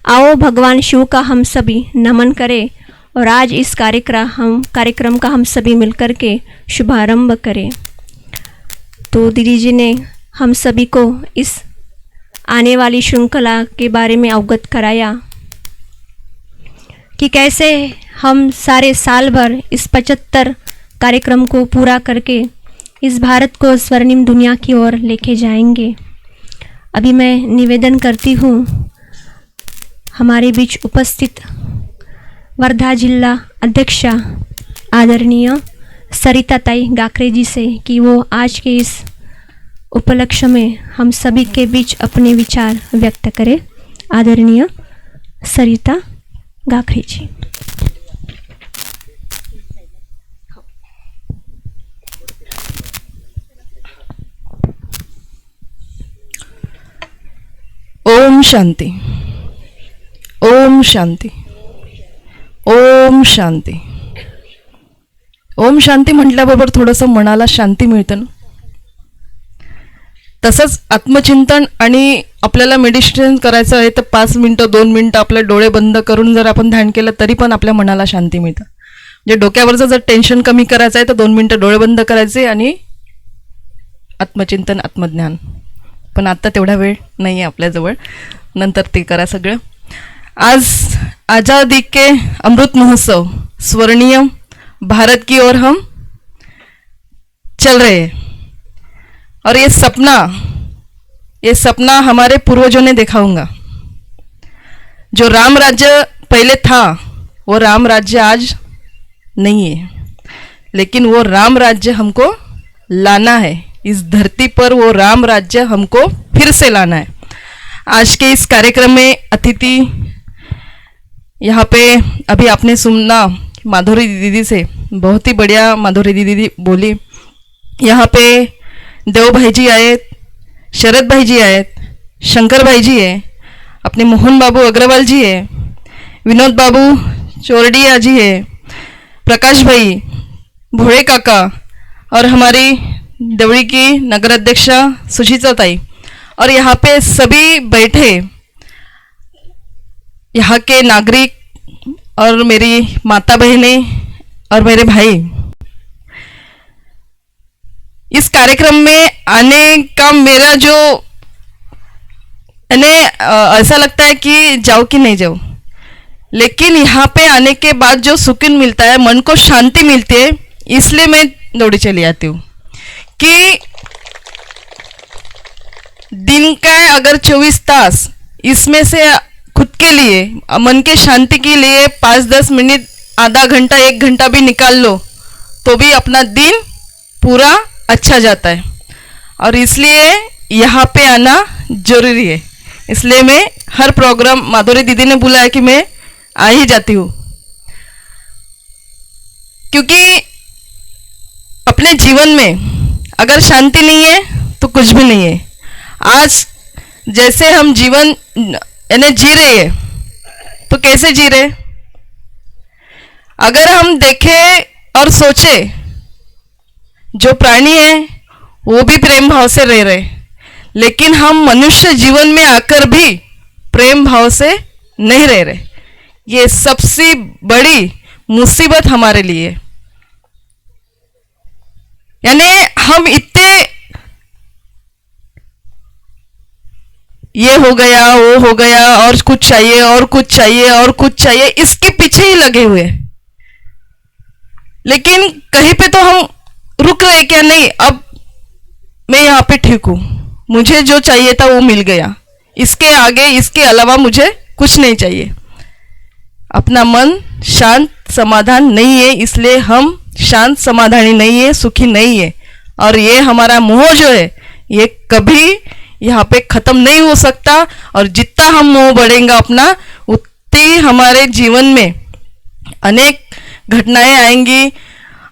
आओ भगवान शिव का हम सभी नमन करें और आज इस कार्यक्रम का हम सभी मिलकर के शुभारंभ करें। तो दीदी जी ने हम सभी को इस आने वाली श्रृंखला के बारे में अवगत कराया कि कैसे हम सारे साल भर इस 75 कार्यक्रम को पूरा करके इस भारत को स्वर्णिम दुनिया की ओर लेके जाएंगे। अभी मैं निवेदन करती हूँ हमारे बीच उपस्थित वर्धा जिला अध्यक्षा आदरणीय सरिताताई गाकरे जी से कि वो आज के इस उपलक्ष्य में हम सभी के बीच अपने विचार व्यक्त करें। आदरणीय सरिता गाकरे जी। ओम शांति, ओम शांति, ओम शांती। ओम शांती म्हटल्याबरोबर थोडंसं मनाला शांती मिळतं ना। तसंच आत्मचिंतन आणि आपल्याला मेडिटेशन करायचं आहे तर 5 मिनटं 2 मिनटं आपले डोळे बंद करून जर आपण ध्यान केलं तरी पण आपल्या मनाला शांती मिळतं। म्हणजे डोक्यावरचं जर टेन्शन कमी करायचं आहे तर 2 मिनटं डोळे बंद करायचे आणि आत्मचिंतन, आत्मज्ञान। पण आता तेवढा वेळ नाही आहे आपल्याजवळ, नंतर ते करा सगळं। आज आज़ादी के अमृत महोत्सव स्वर्णीय भारत की ओर हम चल रहे हैं और ये सपना हमारे पूर्वजों ने देखा होगा। जो राम राज्य पहले था वो राम राज्य आज नहीं है, लेकिन वो राम राज्य हमको लाना है। इस धरती पर वो राम राज्य हमको फिर से लाना है। आज के इस कार्यक्रम में अतिथि यहाँ पे अभी आपने सुना माधुरी दीदी से, बहुत ही बढ़िया माधुरी दीदी बोली। यहाँ पे देव भाई जी आए, शरद भाई जी आए, शंकर भाई जी है, अपने मोहन बाबू अग्रवाल जी है, विनोद बाबू चोरडिया जी है, प्रकाश भाई, भोळे काका और हमारी देवड़ी की नगराध्यक्षा सुशीता ताई, और यहाँ पे सभी बैठे यहाँ के नागरिक और मेरी माता बहनें और मेरे भाई। इस कार्यक्रम में आने का मेरा जो ऐसा लगता है कि जाओ कि नहीं जाओ, लेकिन यहाँ पे आने के बाद जो सुकून मिलता है, मन को शांति मिलती है, इसलिए मैं दौड़ी चली आती हूँ। कि दिन का अगर 24 तास, इसमें से खुद के लिए, मन के शांति के लिए 5-10 मिनट, आधा घंटा, 1 घंटा भी निकाल लो तो भी अपना दिन पूरा अच्छा जाता है। और इसलिए यहाँ पे आना जरूरी है। इसलिए मैं हर प्रोग्राम, माधुरी दीदी ने बुलाया कि मैं आ ही जाती हूँ, क्योंकि अपने जीवन में अगर शांति नहीं है तो कुछ भी नहीं है। आज जैसे हम जीवन यानी जी रहे हैं, तो कैसे जी रहे? अगर हम देखें और सोचे, जो प्राणी है वो भी प्रेम भाव से रह रहे, लेकिन हम मनुष्य जीवन में आकर भी प्रेम भाव से नहीं रह रहे। ये सबसे बड़ी मुसीबत हमारे लिए। यानी हम इतने ये हो गया, वो हो गया, और कुछ चाहिए, और कुछ चाहिए, और कुछ चाहिए, इसके पीछे ही लगे हुए। लेकिन कहीं पे तो हम रुक रहे क्या? नहीं, अब मैं यहाँ पे ठीक हूं, मुझे जो चाहिए था वो मिल गया, इसके आगे, इसके अलावा मुझे कुछ नहीं चाहिए। अपना मन शांत समाधान नहीं है, इसलिए हम शांत समाधानी नहीं है, सुखी नहीं है। और ये हमारा मोह जो है, ये कभी यहाँ पे खत्म नहीं हो सकता। और जितना हम मोह बढ़ेगा अपना, उतनी हमारे जीवन में अनेक घटनाएं आएंगी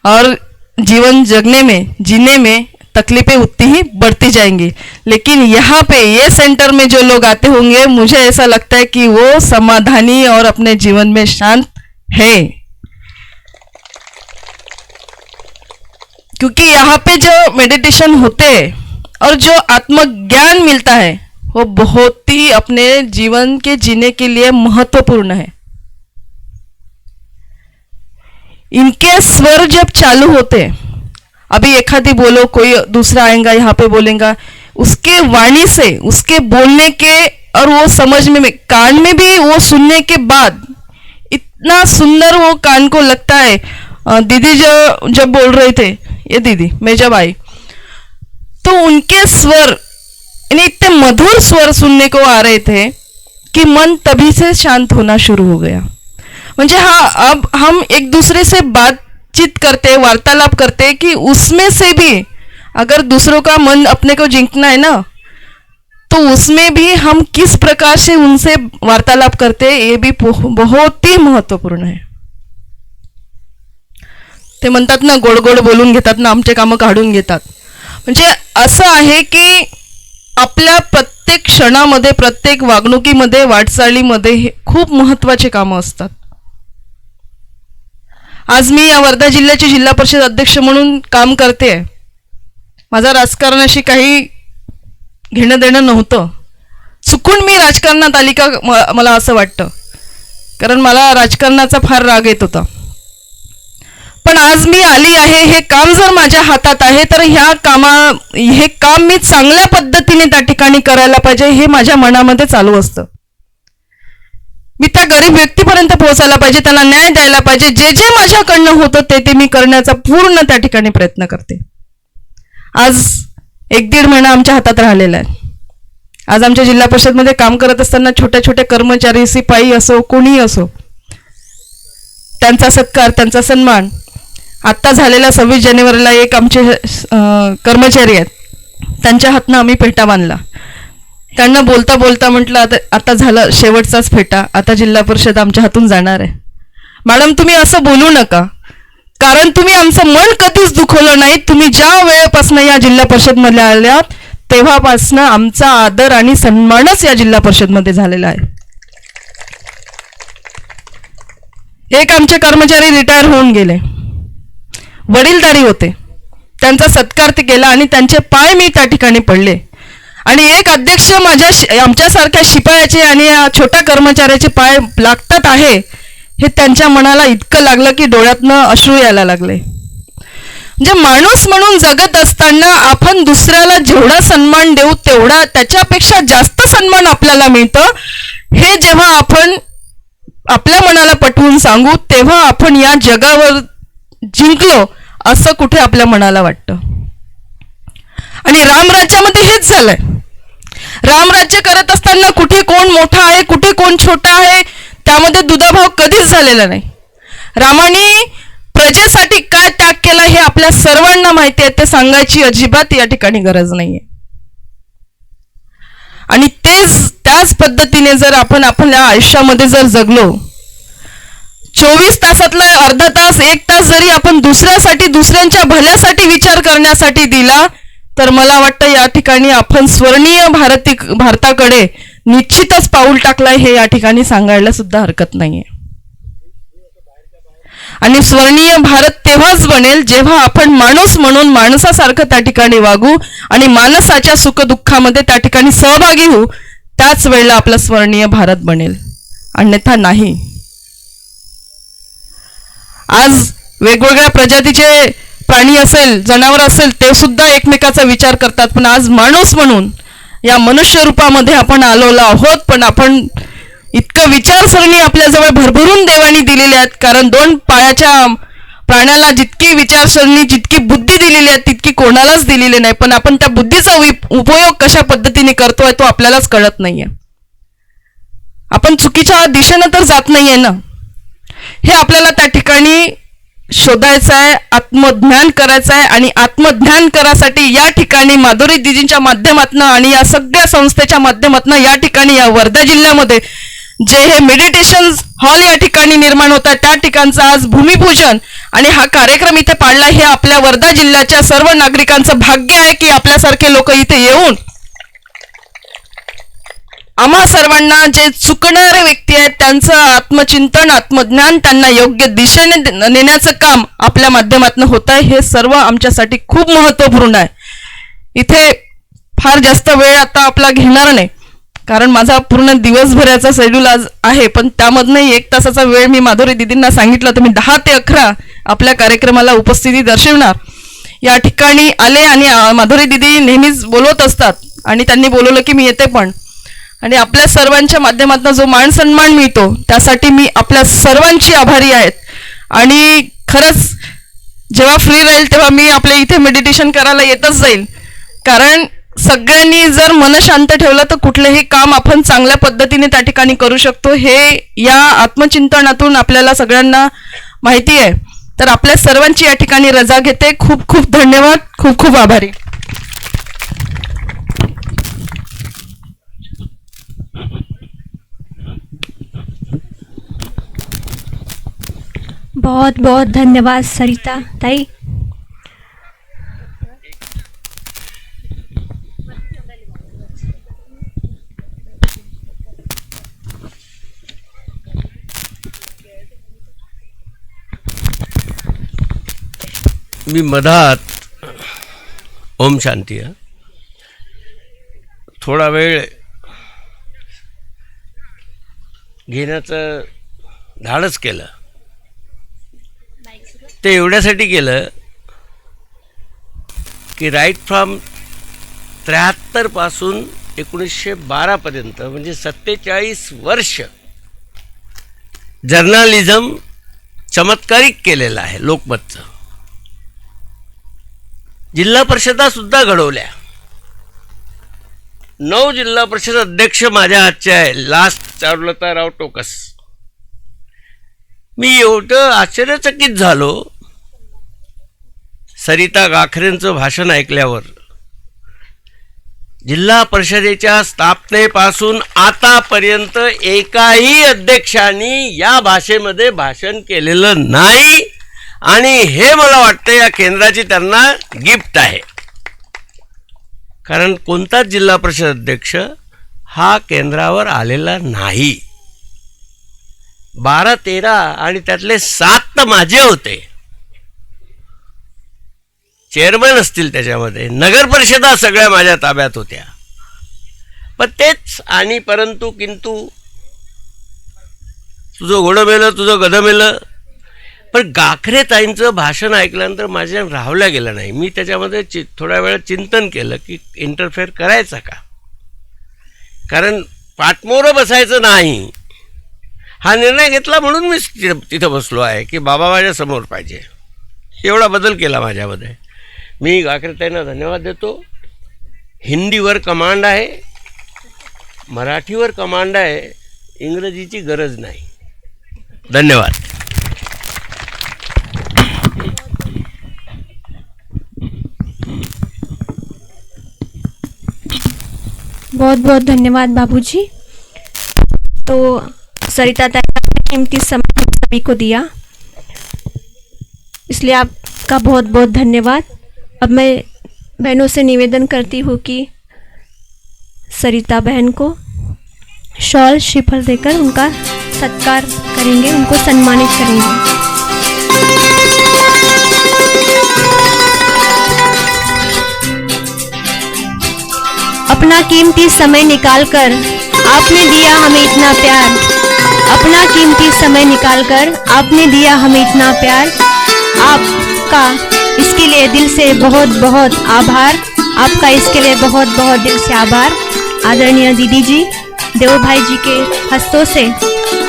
और जीवन जगने में, जीने में तकलीफें उतनी ही बढ़ती जाएंगी। लेकिन यहाँ पे ये सेंटर में जो लोग आते होंगे, मुझे ऐसा लगता है कि वो समाधानी और अपने जीवन में शांत है, क्योंकि यहाँ पे जो मेडिटेशन होते हैं और जो आत्मज्ञान मिलता है, वो बहुत ही अपने जीवन के जीने के लिए महत्वपूर्ण है। इनके स्वर जब चालू होते, अभी एक आधी बोलो, कोई दूसरा आएगा यहाँ पे बोलेगा, उसके वाणी से, उसके बोलने के और वो समझ में, कान में भी वो सुनने के बाद इतना सुंदर वो कान को लगता है। दीदी जो जब बोल रहे थे, ये दीदी, मैं जब आई तो उनके स्वर, यानी इतने मधुर स्वर सुनने को आ रहे थे कि मन तभी से शांत होना शुरू हो गया। म्हणजे हाँ, अब हम एक दूसरे से बातचीत करते, वार्तालाप करते कि उसमें से भी अगर दूसरों का मन अपने को जीतना है ना, तो उसमें भी हम किस प्रकार से उनसे वार्तालाप करते, ये भी बहुत ही महत्वपूर्ण है। ते म्हणतात ना, गोड गोड बोलून घेतात ना, आमचे कामं काढून घेतात। म्हणजे असं आहे की आपल्या प्रत्येक क्षणामध्ये, प्रत्येक वागणुकीमध्ये, वाटचालीमध्ये खूप महत्त्वाचे कामं असतात। आज मी या वर्धा जिल्ह्याची जिल्हा परिषद अध्यक्ष म्हणून काम करते। माझा राजकारणाशी काही घेणं देणं नव्हतं, चुकून मी राजकारणात आली का मला असं वाटतं, कारण मला राजकारणाचा फार राग येत होता। पण आज मी आली आहे, हे काम जर माझ्या हातात आहे तर हे काम मी चांगल्या पद्धतीने त्या ठिकाणी करायला पाहिजे, हे माझ्या मनामध्ये चालू असतं। मी त्या गरीब व्यक्तीपर्यंत पोहोचायला पाहिजे, त्याला न्याय द्यायला पाहिजे, जे जे माझ्याकडनं होतं ते मी करण्याचा पूर्ण त्या ठिकाणी प्रयत्न करते। आज 1-1.5 महिना आमच्या हातात राहिलेला आहे। आज आमच्या जिल्हा परिषदमध्ये काम करत असताना छोटे छोटे कर्मचारी, सिपाई असो, कोणी असो, त्यांचा सत्कार, त्यांचा सन्मान, आत्ता झालेल्या 26 जानेवारीला एक आमचे कर्मचारी आहेत, त्यांच्या हातनं आम्ही फेटा बांधला। त्यांना बोलता बोलता म्हटलं, आता झालं शेवटचाच फेटा, आता जिल्हा परिषद आमच्या हातून जाणार आहे। मॅडम, तुम्ही असं बोलू नका, कारण तुम्ही आमचं मन कधीच दुखवलं नाही। तुम्ही ज्या वेळेपासून या जिल्हा परिषदमध्ये आल्यात तेव्हापासून आमचा आदर आणि सन्मानच या जिल्हा परिषदमध्ये झालेला आहे। एक आमचे कर्मचारी रिटायर होऊन गेले, वडीलधारी होते, त्यांचा सत्कार ते केला आणि त्यांचे पाय मी त्या ठिकाणी पडले। आणि एक अध्यक्ष आमच्यासारख्या शिपायाचे आणि छोट्या कर्मचाऱ्याचे पाय लागतात आहे, हे त्यांच्या मनाला इतकं लागलं की डोळ्यातनं अश्रू यायला लागले। म्हणजे माणूस म्हणून जगत असताना आपण दुसऱ्याला जेवढा सन्मान देऊ तेवढा त्याच्यापेक्षा जास्त सन्मान आपल्याला मिळतं, हे जेव्हा आपण आपल्या मनाला पटवून सांगू तेव्हा आपण या जगावर जिंकलो असं कुठे आपल्या मनाला वाटतं। आणि रामराज्यामध्ये हेच झालंय। रामराज्य करत असताना कुठे कोण मोठा आहे कुठे कोण छोटा आहे त्यामध्ये दुधाभाव कधीच झालेला नाही. रामाने प्रजेसाठी काय त्याग केला हे आपल्या सर्वांना माहिती आहे, ते सांगायची अजिबात या ठिकाणी गरज नाहीये. आणि त्याच पद्धतीने जर आपण आपल्या आयुष्यामध्ये जर जगलो, 24 तासातला अर्धा तास 1 तास जरी आपण दुसऱ्यासाठी दुसऱ्यांच्या भल्यासाठी विचार करण्यासाठी दिला तर मला वाटतं या ठिकाणी आपण स्वर्णीय भारताकडे निश्चितच पाऊल टाकलंय हे या ठिकाणी सांगायला सुद्धा हरकत नाहीये. आणि स्वर्णीय भारत तेव्हाच बनेल जेव्हा आपण माणूस म्हणून माणसासारखं त्या ठिकाणी वागू आणि माणसाच्या सुखदुःखामध्ये त्या ठिकाणी सहभागी होऊ, त्याच वेळेला आपला स्वर्णीय भारत बनेल, अन्यथा नाही. आज वेगवेगळ्या प्रजातीचे प्राणी असेल जनावर असेल ते सुद्धा एकमेकाचा विचार करतात, पण आज माणूस म्हणून या मनुष्य रूपामध्ये आपण आलेलो आहोत. पण आपण इतकं विचारसरणी आपल्याजवळ भरभरून देवानी दिलेली आहेत, कारण 2 पायाच्या प्राण्याला जितकी विचारसरणी जितकी बुद्धी दिलेली आहे तितकी कोणालाच दिलेली नाही. पण आपण त्या बुद्धीचा उपयोग कशा पद्धतीने करतोय तो आपल्यालाच कळत नाहीये. आपण चुकीच्या दिशेनं तर जात नाहीये ना, हे आपल्याला त्या ठिकाणी शोधायचं आहे, आत्मज्ञान करायचं आहे. आणि आत्मज्ञान करासाठी या ठिकाणी माधुरी दीदींच्या माध्यमातून आणि या सगळ्या संस्थेच्या माध्यमातून या ठिकाणी या वर्धा जिल्ह्यामध्ये जे हे मेडिटेशन हॉल या ठिकाणी निर्माण होत आहे त्या ठिकाणचं आज भूमिपूजन आणि हा कार्यक्रम इथे पाडला, हे आपल्या वर्धा जिल्ह्याच्या सर्व नागरिकांचं भाग्य आहे की आपल्यासारखे लोक इथे येऊन आम्हा सर्वांना जे चुकणारे व्यक्ती आहेत त्यांचं आत्मचिंतन आत्मज्ञान त्यांना योग्य दिशेने नेण्याचं काम आपल्या माध्यमातून होत आहे. हे सर्व आमच्यासाठी खूप महत्त्वपूर्ण आहे. इथे फार जास्त वेळ आता आपला घेणार नाही, कारण माझा पूर्ण दिवसभराचा शेड्यूल आज आहे, पण त्यामधनं 1 तासाचा वेळ मी माधुरी दीदींना सांगितलं तर मी 10 ते 11 आपल्या कार्यक्रमाला उपस्थिती दर्शवणार. या ठिकाणी आले आणि माधुरी दीदी नेहमीच बोलवत असतात आणि त्यांनी बोलवलं की मी येते पण. आणि आपल्या सर्वांच्या माध्यमातून जो मान सन्मान मिळतो त्यासाठी मी आपल्या सर्वांची आभारी आहेत. आणि खरंच जेव्हा फ्री राहील तेव्हा मी आपल्या इथे मेडिटेशन करायला येतच जाईल, कारण सगळ्यांनी जर मन शांत ठेवलं तर कुठलंही काम आपण चांगल्या पद्धतीने त्या ठिकाणी करू शकतो, हे या आत्मचिंतनातून आपल्याला सगळ्यांना माहिती आहे. तर आपल्या सर्वांची या ठिकाणी रजा घेते. खूप खूप धन्यवाद, खूप खूप आभारी. बहुत बहुत धन्यवाद सरिता ताई. मी मधात ओम शांती थोडा वेळ घेण्याचं धाडस केलं. ते एवढ्यासाठी केलं की राईट फ्रॉम 73 पासून 1912 पर्यंत म्हणजे 47 वर्ष जर्नलिझम चमत्कारिक केलेलं आहे. लोकमतचं जिल्हा परिषदा सुद्धा घडवल्या. 9 जिल्हा परिषद अध्यक्ष माझ्या हातचे आहे, लास्ट चारुलताराव टोकस. मी एवढं आश्चर्यचकित झालो सरिता गाखरेंचं भाषण ऐकल्यावर. जिल्हा परिषदेच्या स्थापनेपासून आतापर्यंत एकाही अध्यक्षांनी या भाषेमध्ये भाषण केलेलं नाही आणि हे मला वाटतं या केंद्राची त्यांना गिफ्ट आहे. कारण कोणताच जिल्हा परिषद अध्यक्ष हा केंद्रावर आलेला नाही. 12-13 आणि त्यातले 7 तर माझे होते. चेअरमन असतील त्याच्यामध्ये. नगर परिषदा सगळ्या माझ्या ताब्यात होत्या. पण तेच आणि परंतु किंतु तुझं घोडं मेलं तुझं गधं मेलं. पण गाखरे ताईंचं भाषण ऐकल्यानंतर माझ्या राहवल्या गेलं नाही. मी त्याच्यामध्ये थोड्या वेळ चिंतन केलं की इंटरफेअर करायचा का, कारण पाठमोरं बसायचं नाही हा निर्णय घेतला म्हणून मी तिथं बसलो आहे की बाबा माझ्या समोर पाहिजे. एवढा बदल केला माझ्यामध्ये. मी गाखरे ताईंना धन्यवाद देतो. हिंदीवर कमांड आहे मराठीवर कमांड आहे, इंग्रजीची गरज नाही. धन्यवाद. बहुत बहुत धन्यवाद बाबूजी. तो सरिता ताई ने कीमती समय हम सभी को दिया, इसलिए आपका बहुत बहुत धन्यवाद. अब मैं बहनों से निवेदन करती हूँ कि सरिता बहन को शॉल श्रीफल देकर उनका सत्कार करेंगे, उनको सम्मानित करेंगे. अपना कीमती समय निकालकर आपने दिया हमें इतना प्यार. अपना कीमती समय निकालकर आपने दिया हमें इतना प्यार. आपका इसके लिए दिल से बहुत बहुत आभार. आपका इसके लिए बहुत बहुत दिल से आभार. आदरणीय दीदी जी, देव भाई जी के हस्तों से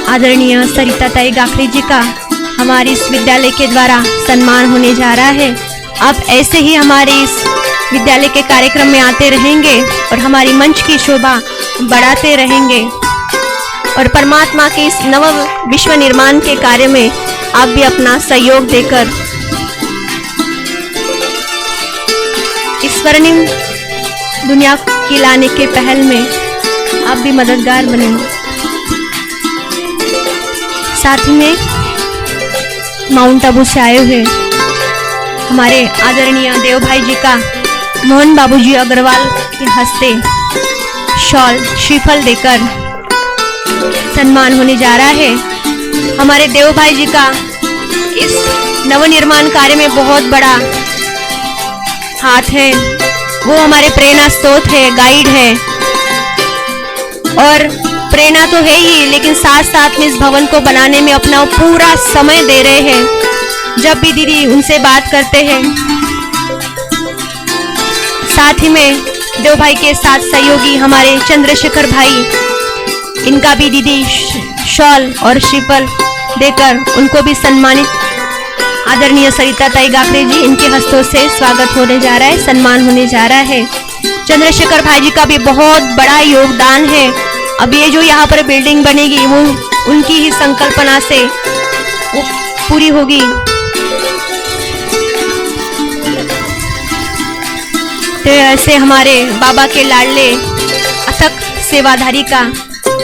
आदरणीय सरिता ताई गाखरे जी का हमारे इस विद्यालय के द्वारा सम्मान होने जा रहा है. आप ऐसे ही हमारे इस विद्यालय के कार्यक्रम में आते रहेंगे और हमारी मंच की शोभा बढ़ाते रहेंगे और परमात्मा के इस नव विश्व निर्माण के कार्य में आप भी अपना सहयोग देकर इस स्वर्णिम दुनिया की लाने के पहल में आप भी मददगार बनेंगे. साथ ही में माउंट आबू से आए हुए हमारे आदरणीय देव भाई जी का मोहन बाबूजी अग्रवाल के हस्ते शॉल श्रीफल देकर सम्मान होने जा रहा है. हमारे देव भाई जी का इस नवनिर्माण कार्य में बहुत बड़ा हाथ है. वो हमारे प्रेरणा स्रोत है, गाइड है और प्रेरणा तो है ही, लेकिन साथ साथ में इस भवन को बनाने में अपना पूरा समय दे रहे हैं. जब भी दीदी उनसे बात करते हैं, साथ ही में देव भाई के साथ सहयोगी हमारे चंद्रशेखर भाई, इनका भी दीदी शॉल और श्रीफल देकर उनको भी सम्मानित आदरणीय सरिता ताई गाखरे जी, इनके हस्तों से स्वागत होने जा रहा है, सम्मान होने जा रहा है. चंद्रशेखर भाई जी का भी बहुत बड़ा योगदान है. अब ये जो यहाँ पर बिल्डिंग बनेगी वो उनकी ही संकल्पना से वो पूरी होगी. तो ऐसे हमारे बाबा के लाडले अथक सेवाधारी का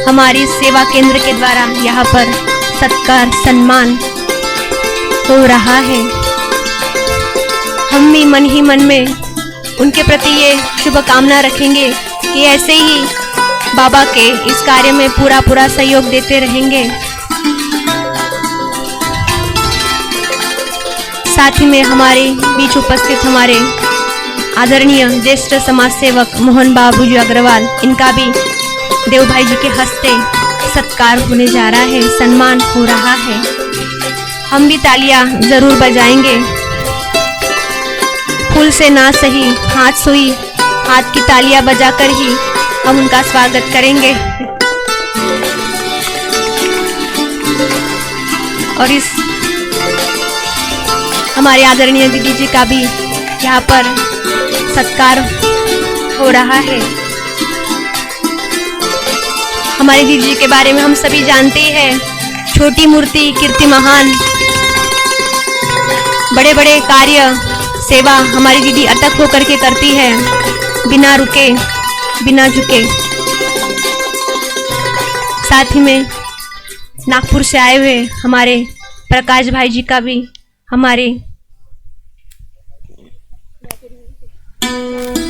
हमारी सेवा केंद्र के द्वारा यहाँ पर सत्कार सम्मान हो रहा है. हम भी मन ही मन में उनके प्रति ये शुभकामना रखेंगे कि ऐसे ही बाबा के इस कार्य में पूरा पूरा सहयोग देते रहेंगे. साथ ही में हमारे बीच उपस्थित हमारे आदरणीय ज्येष्ठ समाज सेवक मोहन बाबूजी अग्रवाल, इनका भी देव भाई जी के हस्ते सत्कार होने जा रहा है, सम्मान हो रहा है. हम भी तालियां जरूर बजाएंगे, फूल से ना सही हाथ सुई, हाथ की तालियां बजाकर ही हम उनका स्वागत करेंगे. और इस हमारे आदरणीय दीदी जी का भी यहाँ पर सत्कार हो रहा है. हमारी दीदी जी के बारे में हम सभी जानते हैं, छोटी मूर्ति कीर्ति महान, बड़े बड़े कार्य सेवा हमारी दीदी अटक होकर के करती है, बिना रुके बिना झुके. साथ ही में नागपुर से आए हुए हमारे प्रकाश भाई जी का भी हमारे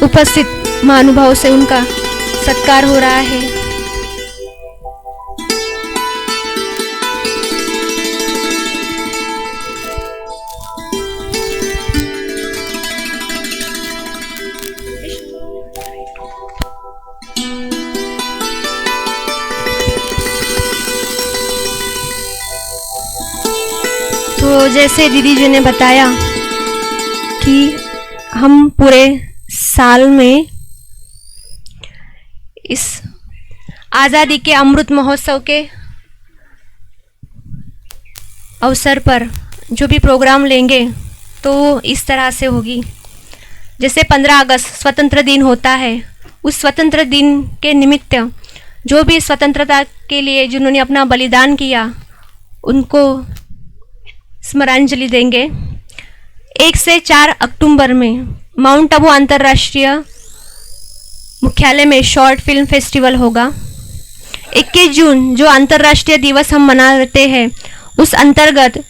उपस्थित महानुभाव से उनका सत्कार हो रहा है. तो जैसे दीदी जी ने बताया कि हम पूरे साल में इस आज़ादी के अमृत महोत्सव के अवसर पर जो भी प्रोग्राम लेंगे तो इस तरह से होगी. जैसे 15 अगस्त स्वतंत्र दिन होता है, उस स्वतंत्र दिन के निमित्त जो भी स्वतंत्रता के लिए जिन्होंने अपना बलिदान किया उनको स्मरांजलि देंगे। 1 से 4 अक्टूबर में माउंट आबू अंतर्राष्ट्रीय मुख्यालय में शॉर्ट फिल्म फेस्टिवल होगा। 21 जून जो अंतर्राष्ट्रीय दिवस हम मनाते हैं उस अंतर्गत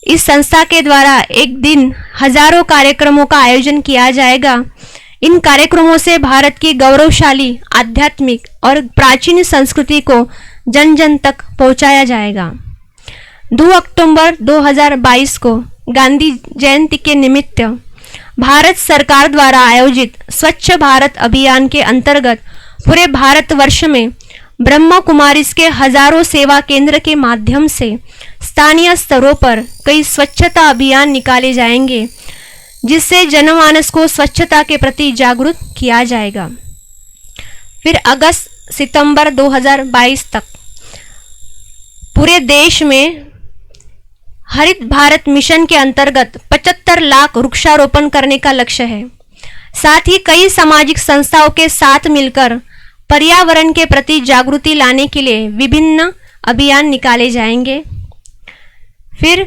इस संस्था के द्वारा एक दिन हजारों कार्यक्रमों का आयोजन किया जाएगा। इन कार्यक्रमों से भारत की गौरवशाली आध्यात्मिक और प्राचीन संस्कृति को जन जन तक पहुंचाया जाएगा। 2 अक्टूबर 2022 को गांधी जयंती के निमित्त भारत सरकार द्वारा आयोजित स्वच्छ भारत अभियान के अंतर्गत पूरे भारतवर्ष में ब्रह्मा कुमारीज के हजारों सेवा केंद्र के माध्यम से स्थानीय स्तरों पर कई स्वच्छता अभियान निकाले जाएंगे, जिससे जनमानस को स्वच्छता के प्रति जागरूक किया जाएगा। फिर अगस्त सितंबर 2022 तक पूरे देश में हरित भारत मिशन के अंतर्गत 75 लाख वृक्षारोपण करने का लक्ष्य है। साथ ही कई सामाजिक संस्थाओं के साथ मिलकर पर्यावरण के प्रति जागृति लाने के लिए विभिन्न अभियान निकाले जाएंगे। फिर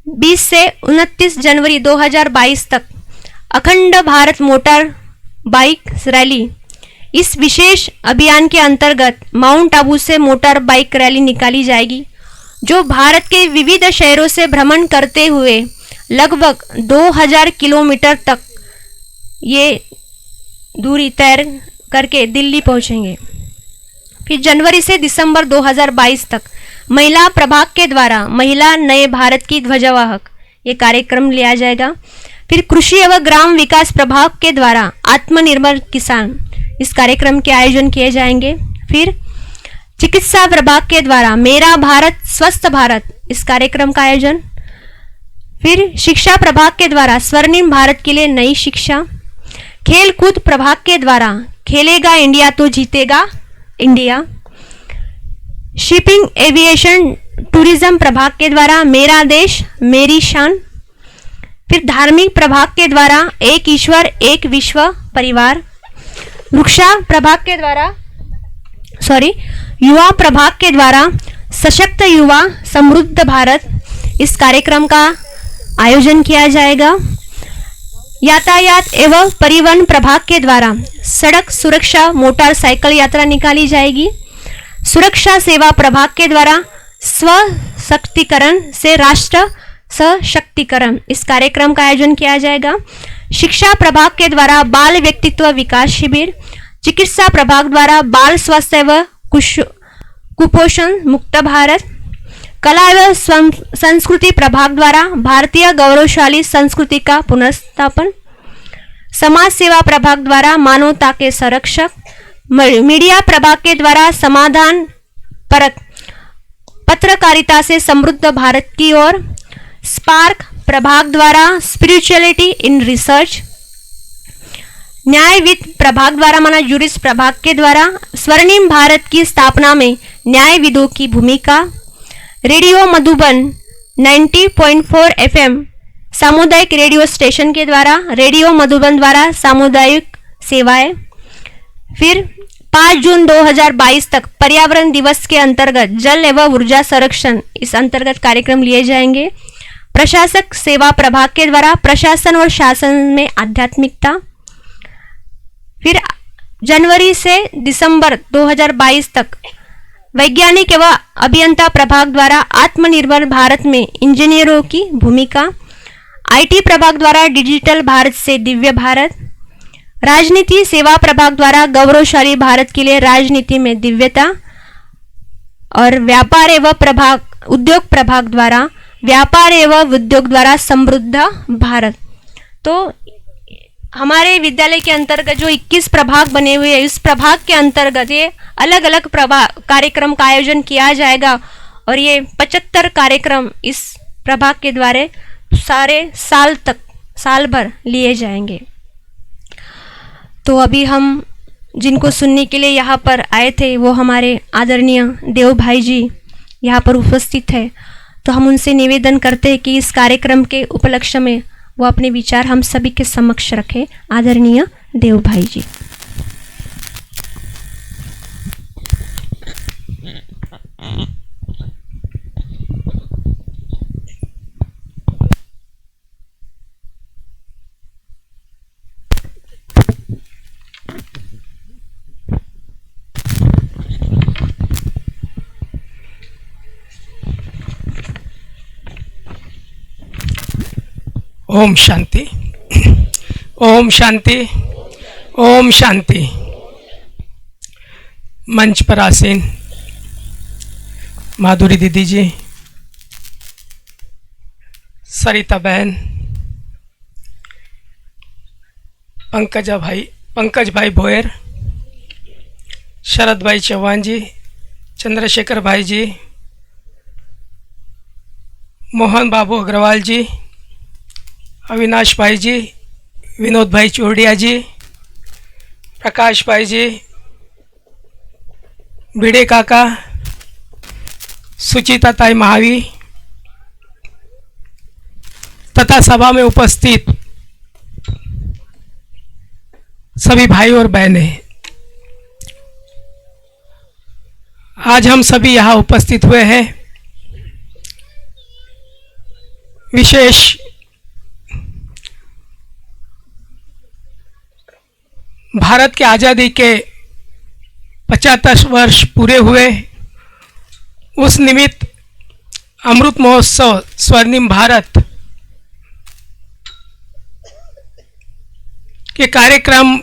20 से 29 जनवरी 2022 तक अखंड भारत मोटर बाइक रैली, इस विशेष अभियान के अंतर्गत माउंट आबू से मोटर बाइक रैली निकाली जाएगी, जो भारत के विविध शहरों से भ्रमण करते हुए लगभग 2000 किलोमीटर तक ये दूरी तय करके दिल्ली पहुंचेंगे। फिर जनवरी से दिसंबर 2022 तक महिला प्रभाग के द्वारा महिला नए भारत की ध्वजवाहक ये कार्यक्रम लिया जाएगा। फिर कृषि एवं ग्राम विकास प्रभाग के द्वारा आत्मनिर्भर किसान, इस कार्यक्रम के आयोजन किए जाएंगे। फिर चिकित्सा प्रभाग के द्वारा मेरा भारत स्वस्थ भारत, इस कार्यक्रम का आयोजन। फिर शिक्षा प्रभाग के द्वारा स्वर्णिम भारत के लिए नई शिक्षा। खेल कूद प्रभाग के द्वारा खेलेगा इंडिया तो जीतेगा इंडिया। शिपिंग एविएशन टूरिज्म प्रभाग के द्वारा मेरा देश मेरी शान। फिर धार्मिक प्रभाग के द्वारा एक ईश्वर एक विश्व परिवार। रक्षा प्रभाग के द्वारा युवा प्रभाग के द्वारा सशक्त युवा समृद्ध भारत, इस कार्यक्रम का आयोजन किया जाएगा। यातायात एवं परिवहन प्रभाग के द्वारा सड़क सुरक्षा मोटरसाइकिल यात्रा निकाली जाएगी। सुरक्षा सेवा प्रभाग के द्वारा स्व शक्तिकरण से राष्ट्र सशक्तिकरण, इस कार्यक्रम का आयोजन किया जाएगा। शिक्षा प्रभाग के द्वारा बाल व्यक्तित्व विकास शिविर। चिकित्सा प्रभाग द्वारा बाल स्वास्थ्य एवं कुपोषण मुक्त भारत। कला एवं संस्कृति प्रभाग द्वारा भारतीय गौरवशाली संस्कृति का पुनर्स्थापन। समाज सेवा प्रभाग द्वारा मानवता के संरक्षक। मीडिया प्रभाग के द्वारा समाधान परक पत्रकारिता से समृद्ध भारत की ओर। स्पार्क प्रभाग द्वारा स्पिरिचुअलिटी इन रिसर्च। न्यायविद प्रभाग द्वारा माना जूरिस्ट प्रभाग के द्वारा स्वर्णिम भारत की स्थापना में न्यायविदों की भूमिका। रेडियो मधुबन 90.4 FM सामुदायिक रेडियो स्टेशन के द्वारा रेडियो मधुबन द्वारा सामुदायिक सेवाएं। फिर 5 जून 2022 तक पर्यावरण दिवस के अंतर्गत जल एवं ऊर्जा संरक्षण, इस अंतर्गत कार्यक्रम लिए जाएंगे। प्रशासक सेवा प्रभाग के द्वारा प्रशासन और शासन में आध्यात्मिकता। फिर जनवरी से दिसंबर 2022 तक वैज्ञानिक एवं अभियंता प्रभाग द्वारा आत्मनिर्भर भारत में इंजीनियरों की भूमिका। आईटी प्रभाग द्वारा डिजिटल भारत से दिव्य भारत। राजनीति सेवा प्रभाग द्वारा गौरवशाली भारत के लिए राजनीति में दिव्यता। और व्यापार एवं उद्योग प्रभाग द्वारा व्यापार एवं उद्योग द्वारा समृद्ध भारत। तो हमारे विद्यालय के अंतर्गत जो 21 प्रभाग बने हुए हैं, इस प्रभाग के अंतर्गत ये अलग अलग कार्यक्रम का आयोजन किया जाएगा और ये 75 कार्यक्रम इस प्रभाग के द्वारा सारे साल भर लिए जाएंगे। तो अभी हम जिनको सुनने के लिए यहाँ पर आए थे वो हमारे आदरणीय देव भाई जी यहाँ पर उपस्थित है। तो हम उनसे निवेदन करते हैं कि इस कार्यक्रम के उपलक्ष्य में वो अपने विचार हम सभी के समक्ष रखें। आदरणीय देव भाई जी। ओम शांति, ओम शांति, ओम शांति। मंच पर आसीन माधुरी दीदी जी, सरिता बहन, पंकज भाई भोयर, शरद भाई चौहान जी, चंद्रशेखर भाई जी, मोहन बाबू अग्रवाल जी, अविनाश भाई जी, विनोद भाई चोरडिया जी, प्रकाश भाई जी, भिड़े काका, सुचिता ताई महावी तथा सभा में उपस्थित सभी भाई और बहनें, आज हम सभी यहाँ उपस्थित हुए हैं विशेष भारत की आज़ादी के 75 वर्ष पूरे हुए उस निमित्त अमृत महोत्सव स्वर्णिम भारत के कार्यक्रम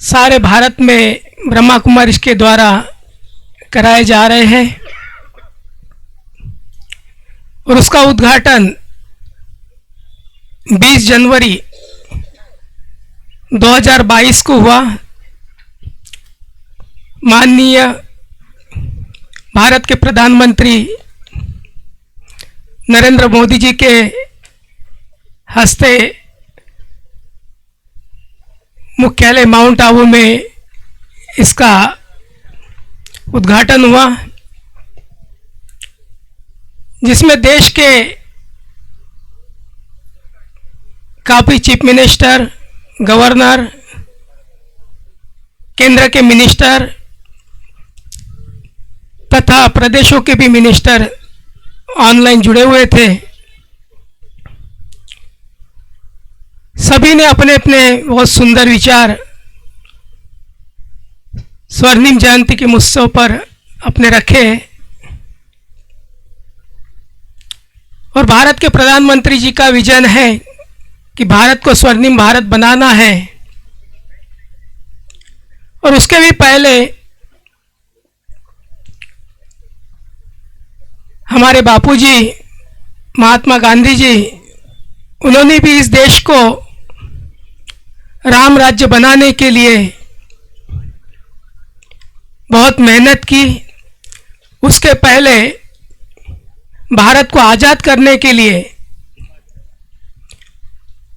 सारे भारत में ब्रह्मा कुमारी के द्वारा कराए जा रहे हैं और उसका उद्घाटन 20 जनवरी 2022 को हुआ। माननीय भारत के प्रधानमंत्री नरेंद्र मोदी जी के हस्ते मुख्यालय माउंट आबू में इसका उद्घाटन हुआ, जिसमें देश के काफी चीफ मिनिस्टर, गवर्नर, केंद्र के मिनिस्टर तथा प्रदेशों के भी मिनिस्टर ऑनलाइन जुड़े हुए थे। सभी ने अपने अपने बहुत सुंदर विचार स्वर्णिम जयंती के महोत्सव पर अपने रखे और भारत के प्रधानमंत्री जी का विजन है कि भारत को स्वर्णिम भारत बनाना है। और उसके भी पहले हमारे बापूजी महात्मा गांधी जी, उन्होंने भी इस देश को राम राज्य बनाने के लिए बहुत मेहनत की। उसके पहले भारत को आज़ाद करने के लिए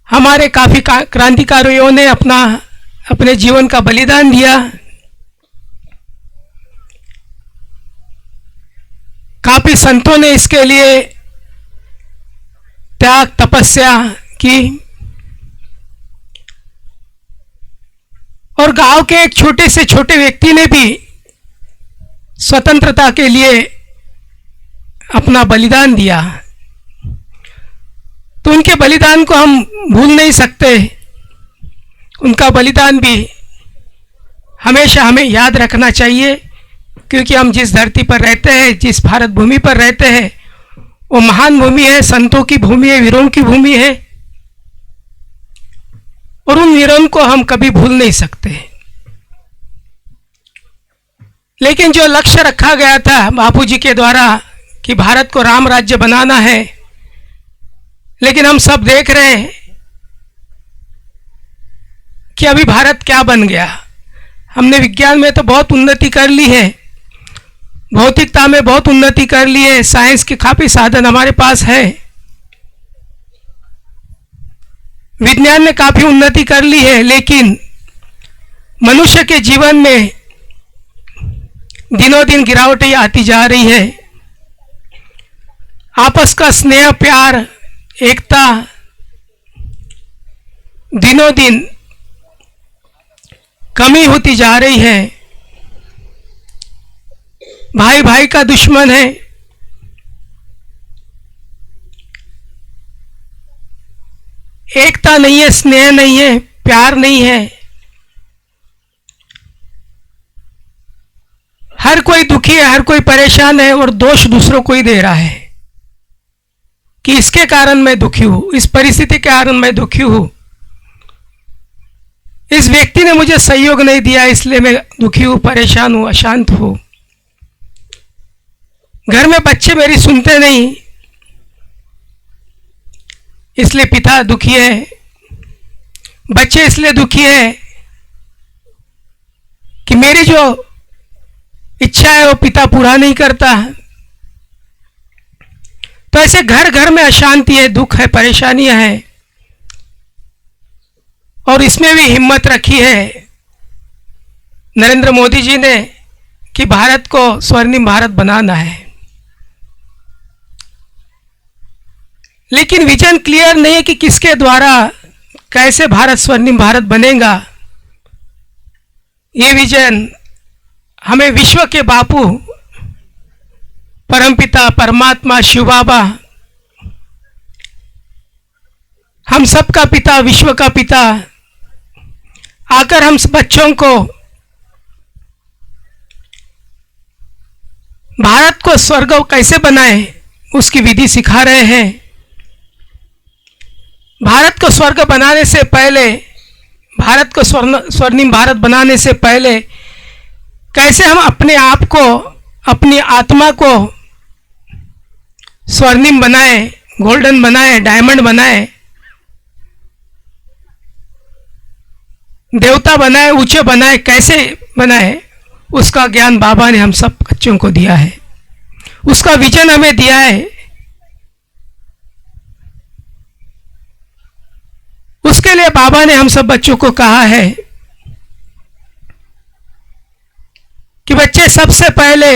हमारे काफ़ी क्रांतिकारियों ने अपने जीवन का बलिदान दिया। काफ़ी संतों ने इसके लिए त्याग तपस्या की और गांव के एक छोटे से छोटे व्यक्ति ने भी स्वतंत्रता के लिए अपना बलिदान दिया। तो उनके बलिदान को हम भूल नहीं सकते। उनका बलिदान भी हमेशा हमें याद रखना चाहिए, क्योंकि हम जिस धरती पर रहते हैं, जिस भारत भूमि पर रहते हैं, वो महान भूमि है, संतों की भूमि है, वीरों की भूमि है और उन वीरों को हम कभी भूल नहीं सकते। लेकिन जो लक्ष्य रखा गया था बापूजी के द्वारा कि भारत को राम राज्य बनाना है, लेकिन हम सब देख रहे हैं कि अभी भारत क्या बन गया। हमने विज्ञान में तो बहुत उन्नति कर ली है, भौतिकता में बहुत उन्नति कर ली है, साइंस के काफी साधन हमारे पास है, विज्ञान ने काफी उन्नति कर ली है, लेकिन मनुष्य के जीवन में दिनों दिन गिरावटें आती जा रही है। आपस का स्नेह, प्यार, एकता दिनों दिन कमी होती जा रही है। भाई भाई का दुश्मन है। एकता नहीं है, स्नेह नहीं है, प्यार नहीं है। हर कोई दुखी है, हर कोई परेशान है और दोष दूसरों को ही दे रहा है कि इसके कारण मैं दुखी हूं, इस परिस्थिति के कारण मैं दुखी हूं, इस व्यक्ति ने मुझे सहयोग नहीं दिया इसलिए मैं दुखी हूं, परेशान हूं, अशांत हूं, घर में बच्चे मेरी सुनते नहीं इसलिए पिता दुखी है, बच्चे इसलिए दुखी है कि मेरी जो इच्छा है वो पिता पूरा नहीं करता। तो ऐसे घर घर में अशांति है, दुख है, परेशानियां है, और इसमें भी हिम्मत रखी है नरेंद्र मोदी जी ने कि भारत को स्वर्णिम भारत बनाना है। लेकिन विजन क्लियर नहीं है कि किसके द्वारा कैसे भारत स्वर्णिम भारत बनेगा। ये विजन हमें विश्व के बापू परमपिता परमात्मा शिव बाबा, हम सबका पिता, विश्व का पिता आकर हम बच्चों को भारत को स्वर्ग कैसे बनाए उसकी विधि सिखा रहे हैं। भारत को स्वर्ग बनाने से पहले, भारत को स्वर्णिम भारत बनाने से पहले कैसे हम अपने आप को, अपनी आत्मा को स्वर्णिम बनाए, गोल्डन बनाए, डायमंड बनाए, देवता बनाए, ऊंचे बनाए, कैसे बनाए उसका ज्ञान बाबा ने हम सब बच्चों को दिया है, उसका विजन हमें दिया है। उसके लिए बाबा ने हम सब बच्चों को कहा है कि बच्चे सबसे पहले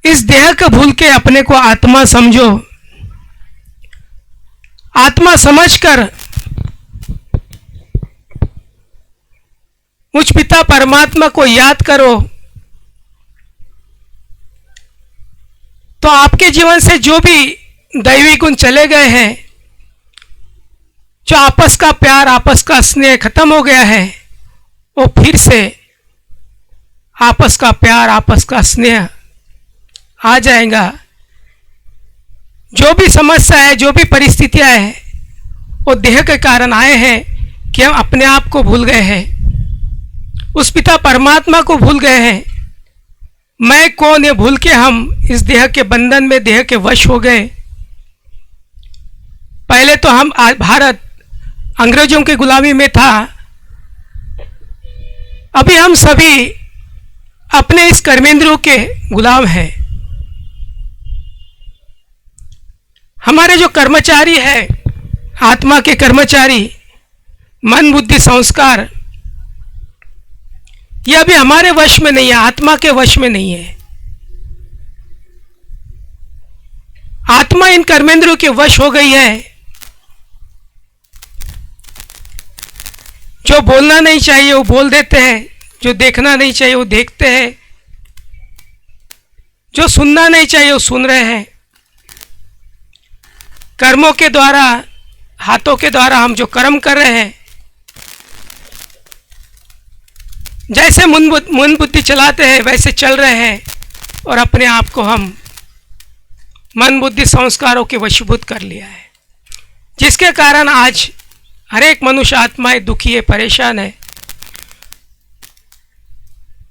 इस देह को भूल के अपने को आत्मा समझो, आत्मा समझकर मुझ पिता परमात्मा को याद करो तो आपके जीवन से जो भी दैवी गुण चले गए हैं, जो आपस का प्यार, आपस का स्नेह खत्म हो गया है, वो फिर से आपस का प्यार, आपस का स्नेह आ जाएगा। जो भी समस्या है, जो भी परिस्थितियां हैं, वो देह के कारण आए हैं कि हम अपने आप को भूल गए हैं, उस पिता परमात्मा को भूल गए हैं। मैं कौन ये भूल के हम इस देह के बंधन में, देह के वश हो गए। पहले तो हम भारत अंग्रेजों की गुलामी में था, अभी हम सभी अपने इस कर्मेंद्रियों के गुलाम हैं। हमारे जो कर्मचारी है, आत्मा के कर्मचारी, मन बुद्धि संस्कार, ये अभी हमारे वश में नहीं है, आत्मा के वश में नहीं है। आत्मा इन कर्मेंद्रियों के वश हो गई है। जो बोलना नहीं चाहिए वो बोल देते हैं, जो देखना नहीं चाहिए वो देखते हैं, जो सुनना नहीं चाहिए वो सुन रहे हैं। कर्मों के द्वारा, हाथों के द्वारा हम जो कर्म कर रहे हैं, जैसे मन बुद्धि चलाते हैं वैसे चल रहे हैं, और अपने आप को हम मन बुद्धि संस्कारों के वशीभूत कर लिया है, जिसके कारण आज हर एक मनुष्य आत्माएं दुखी है, परेशान है।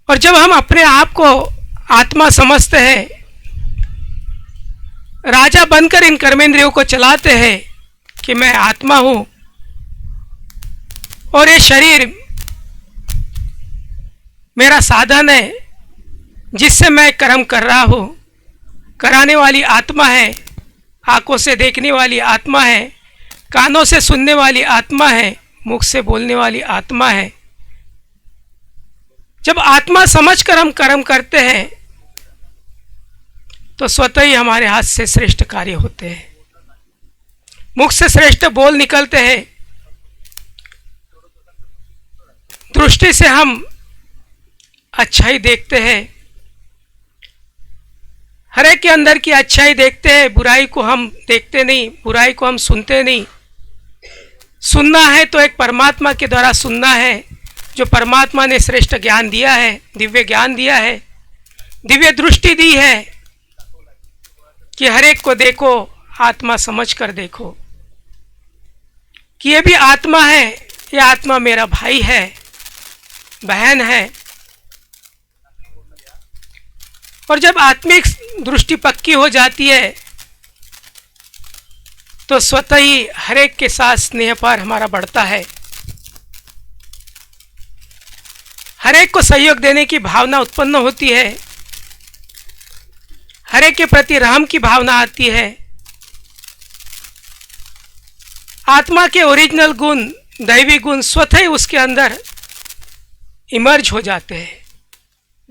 और जब हम अपने आप को आत्मा समझते हैं, राजा बनकर इन कर्मेंद्रियों को चलाते हैं कि मैं आत्मा हूं और ये शरीर मेरा साधन है जिससे मैं कर्म कर रहा हूं, कराने वाली आत्मा है, आंखों से देखने वाली आत्मा है, कानों से सुनने वाली आत्मा है, मुख से बोलने वाली आत्मा है। जब आत्मा समझकर हम कर्म करते हैं तो स्वतः ही हमारे हाथ से श्रेष्ठ कार्य होते हैं, मुख से श्रेष्ठ बोल निकलते हैं, दृष्टि से हम अच्छाई देखते हैं, हर एक के अंदर की अच्छाई देखते हैं, बुराई को हम देखते नहीं, बुराई को हम सुनते नहीं। सुनना है तो एक परमात्मा के द्वारा सुनना है, जो परमात्मा ने श्रेष्ठ ज्ञान दिया है, दिव्य ज्ञान दिया है, दिव्य दृष्टि दी है। कि हर एक को देखो, आत्मा समझ कर देखो कि ये भी आत्मा है, ये आत्मा मेरा भाई है, बहन है। और जब आत्मिक दृष्टि पक्की हो जाती है तो स्वतः ही हर एक के साथ स्नेह पर हमारा बढ़ता है, हर एक को सहयोग देने की भावना उत्पन्न होती है, हर एक के प्रति रहम की भावना आती है। आत्मा के ओरिजिनल गुण, दैवी गुण स्वतः ही उसके अंदर इमर्ज हो जाते हैं।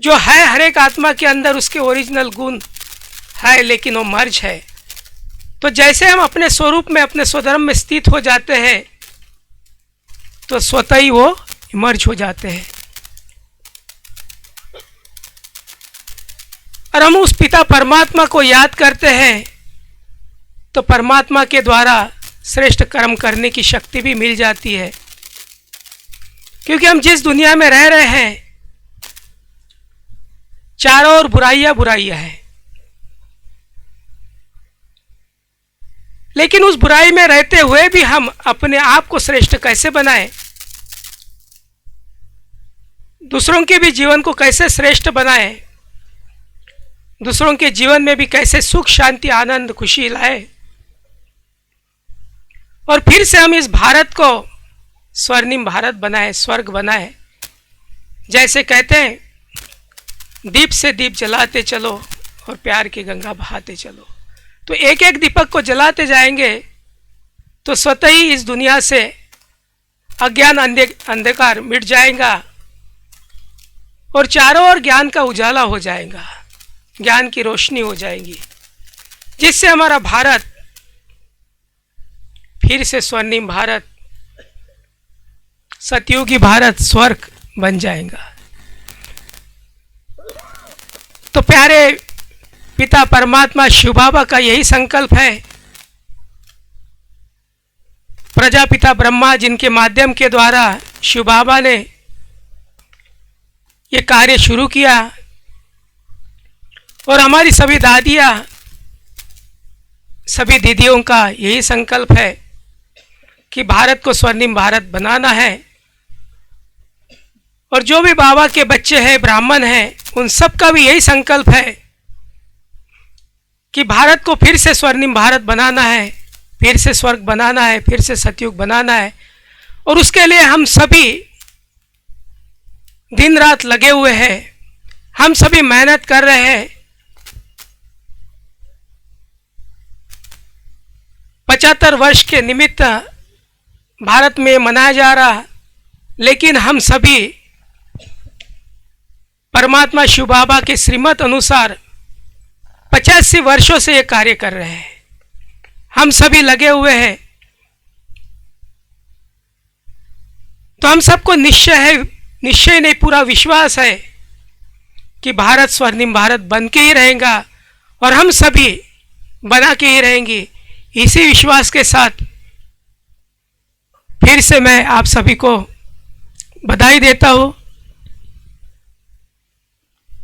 जो है हर एक आत्मा के अंदर उसके ओरिजिनल गुण है, लेकिन वो मर्ज है। तो जैसे हम अपने स्वरूप में, अपने स्वधर्म में स्थित हो जाते हैं तो स्वतः ही वो इमर्ज हो जाते हैं। और हम उस पिता परमात्मा को याद करते हैं तो परमात्मा के द्वारा श्रेष्ठ कर्म करने की शक्ति भी मिल जाती है। क्योंकि हम जिस दुनिया में रह रहे हैं चारों ओर बुराइयां बुराइयां हैं, लेकिन उस बुराई में रहते हुए भी हम अपने आप को श्रेष्ठ कैसे बनाएं, दूसरों के भी जीवन को कैसे श्रेष्ठ बनाएं, दूसरों के जीवन में भी कैसे सुख, शांति, आनंद, खुशी लाए, और फिर से हम इस भारत को स्वर्णिम भारत बनाए, स्वर्ग बनाए। जैसे कहते हैं, दीप से दीप जलाते चलो और प्यार की गंगा बहाते चलो। तो एक एक दीपक को जलाते जाएंगे तो स्वतः ही इस दुनिया से अज्ञान, अंधकार मिट जाएगा और चारों ओर ज्ञान का उजाला हो जाएगा, ज्ञान की रोशनी हो जाएगी, जिससे हमारा भारत फिर से स्वर्णिम भारत, सतयुगी भारत, स्वर्ग बन जाएगा। तो प्यारे पिता परमात्मा शिव बाबा का यही संकल्प है। प्रजापिता ब्रह्मा, जिनके माध्यम के द्वारा शिव बाबा ने ये कार्य शुरू किया, और हमारी सभी दादियाँ, सभी दीदियों का यही संकल्प है कि भारत को स्वर्णिम भारत बनाना है। और जो भी बाबा के बच्चे हैं, ब्राह्मण हैं, उन सब का भी यही संकल्प है कि भारत को फिर से स्वर्णिम भारत बनाना है, फिर से स्वर्ग बनाना है, फिर से सतयुग बनाना है। और उसके लिए हम सभी दिन रात लगे हुए हैं, हम सभी मेहनत कर रहे हैं। 75 वर्ष के निमित्त भारत में मनाया जा रहा, लेकिन हम सभी परमात्मा शिव बाबा के श्रीमत अनुसार 85 वर्षों से ये कार्य कर रहे हैं। हम सभी लगे हुए हैं। तो हम सबको निश्चय है, निश्चय नहीं पूरा विश्वास है कि भारत स्वर्णिम भारत बन के ही रहेगा और हम सभी बना के ही रहेंगे। इसी विश्वास के साथ फिर से मैं आप सभी को बधाई देता हूँ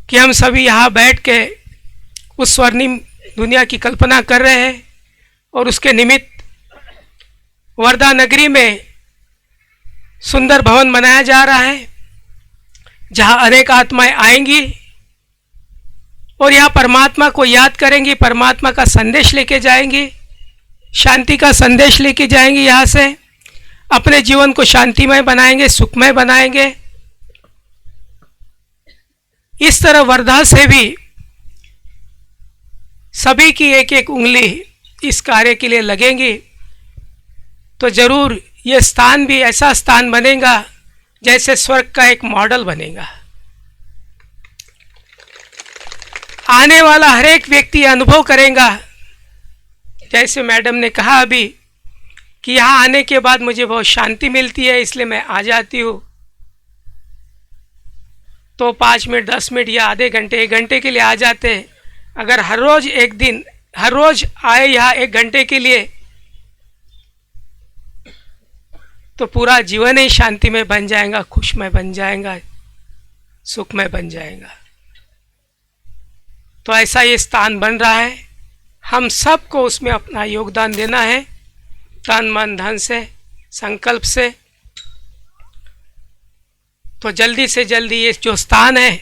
कि हम सभी यहाँ बैठ के उस स्वर्णिम दुनिया की कल्पना कर रहे हैं, और उसके निमित्त वर्धा नगरी में सुंदर भवन बनाया जा रहा है, जहाँ अनेक आत्माएं आएंगी और यहाँ परमात्मा को याद करेंगी, परमात्मा का संदेश लेके जाएंगी, शांति का संदेश लेके जाएंगी, यहाँ से अपने जीवन को शांतिमय बनाएंगे, सुखमय बनाएंगे। इस तरह वर्धा से भी सभी की एक एक उंगली इस कार्य के लिए लगेंगी, तो जरूर ये स्थान भी ऐसा स्थान बनेगा जैसे स्वर्ग का एक मॉडल बनेगा। आने वाला हर एक व्यक्ति अनुभव करेगा, जैसे मैडम ने कहा अभी कि यहाँ आने के बाद मुझे बहुत शांति मिलती है, इसलिए मैं आ जाती हूँ। तो 5 मिनट, 10 मिनट या आधे घंटे, 1 घंटे के लिए आ जाते हैं। अगर हर रोज एक दिन, हर रोज आए यहाँ 1 घंटे के लिए, तो पूरा जीवन ही शांति में बन जाएगा, खुशमय बन जाएगा, सुखमय बन जाएगा। तो ऐसा ये स्थान बन रहा है। हम सबको उसमें अपना योगदान देना है, तन मन धन से, संकल्प से। तो जल्दी से जल्दी ये जो स्थान है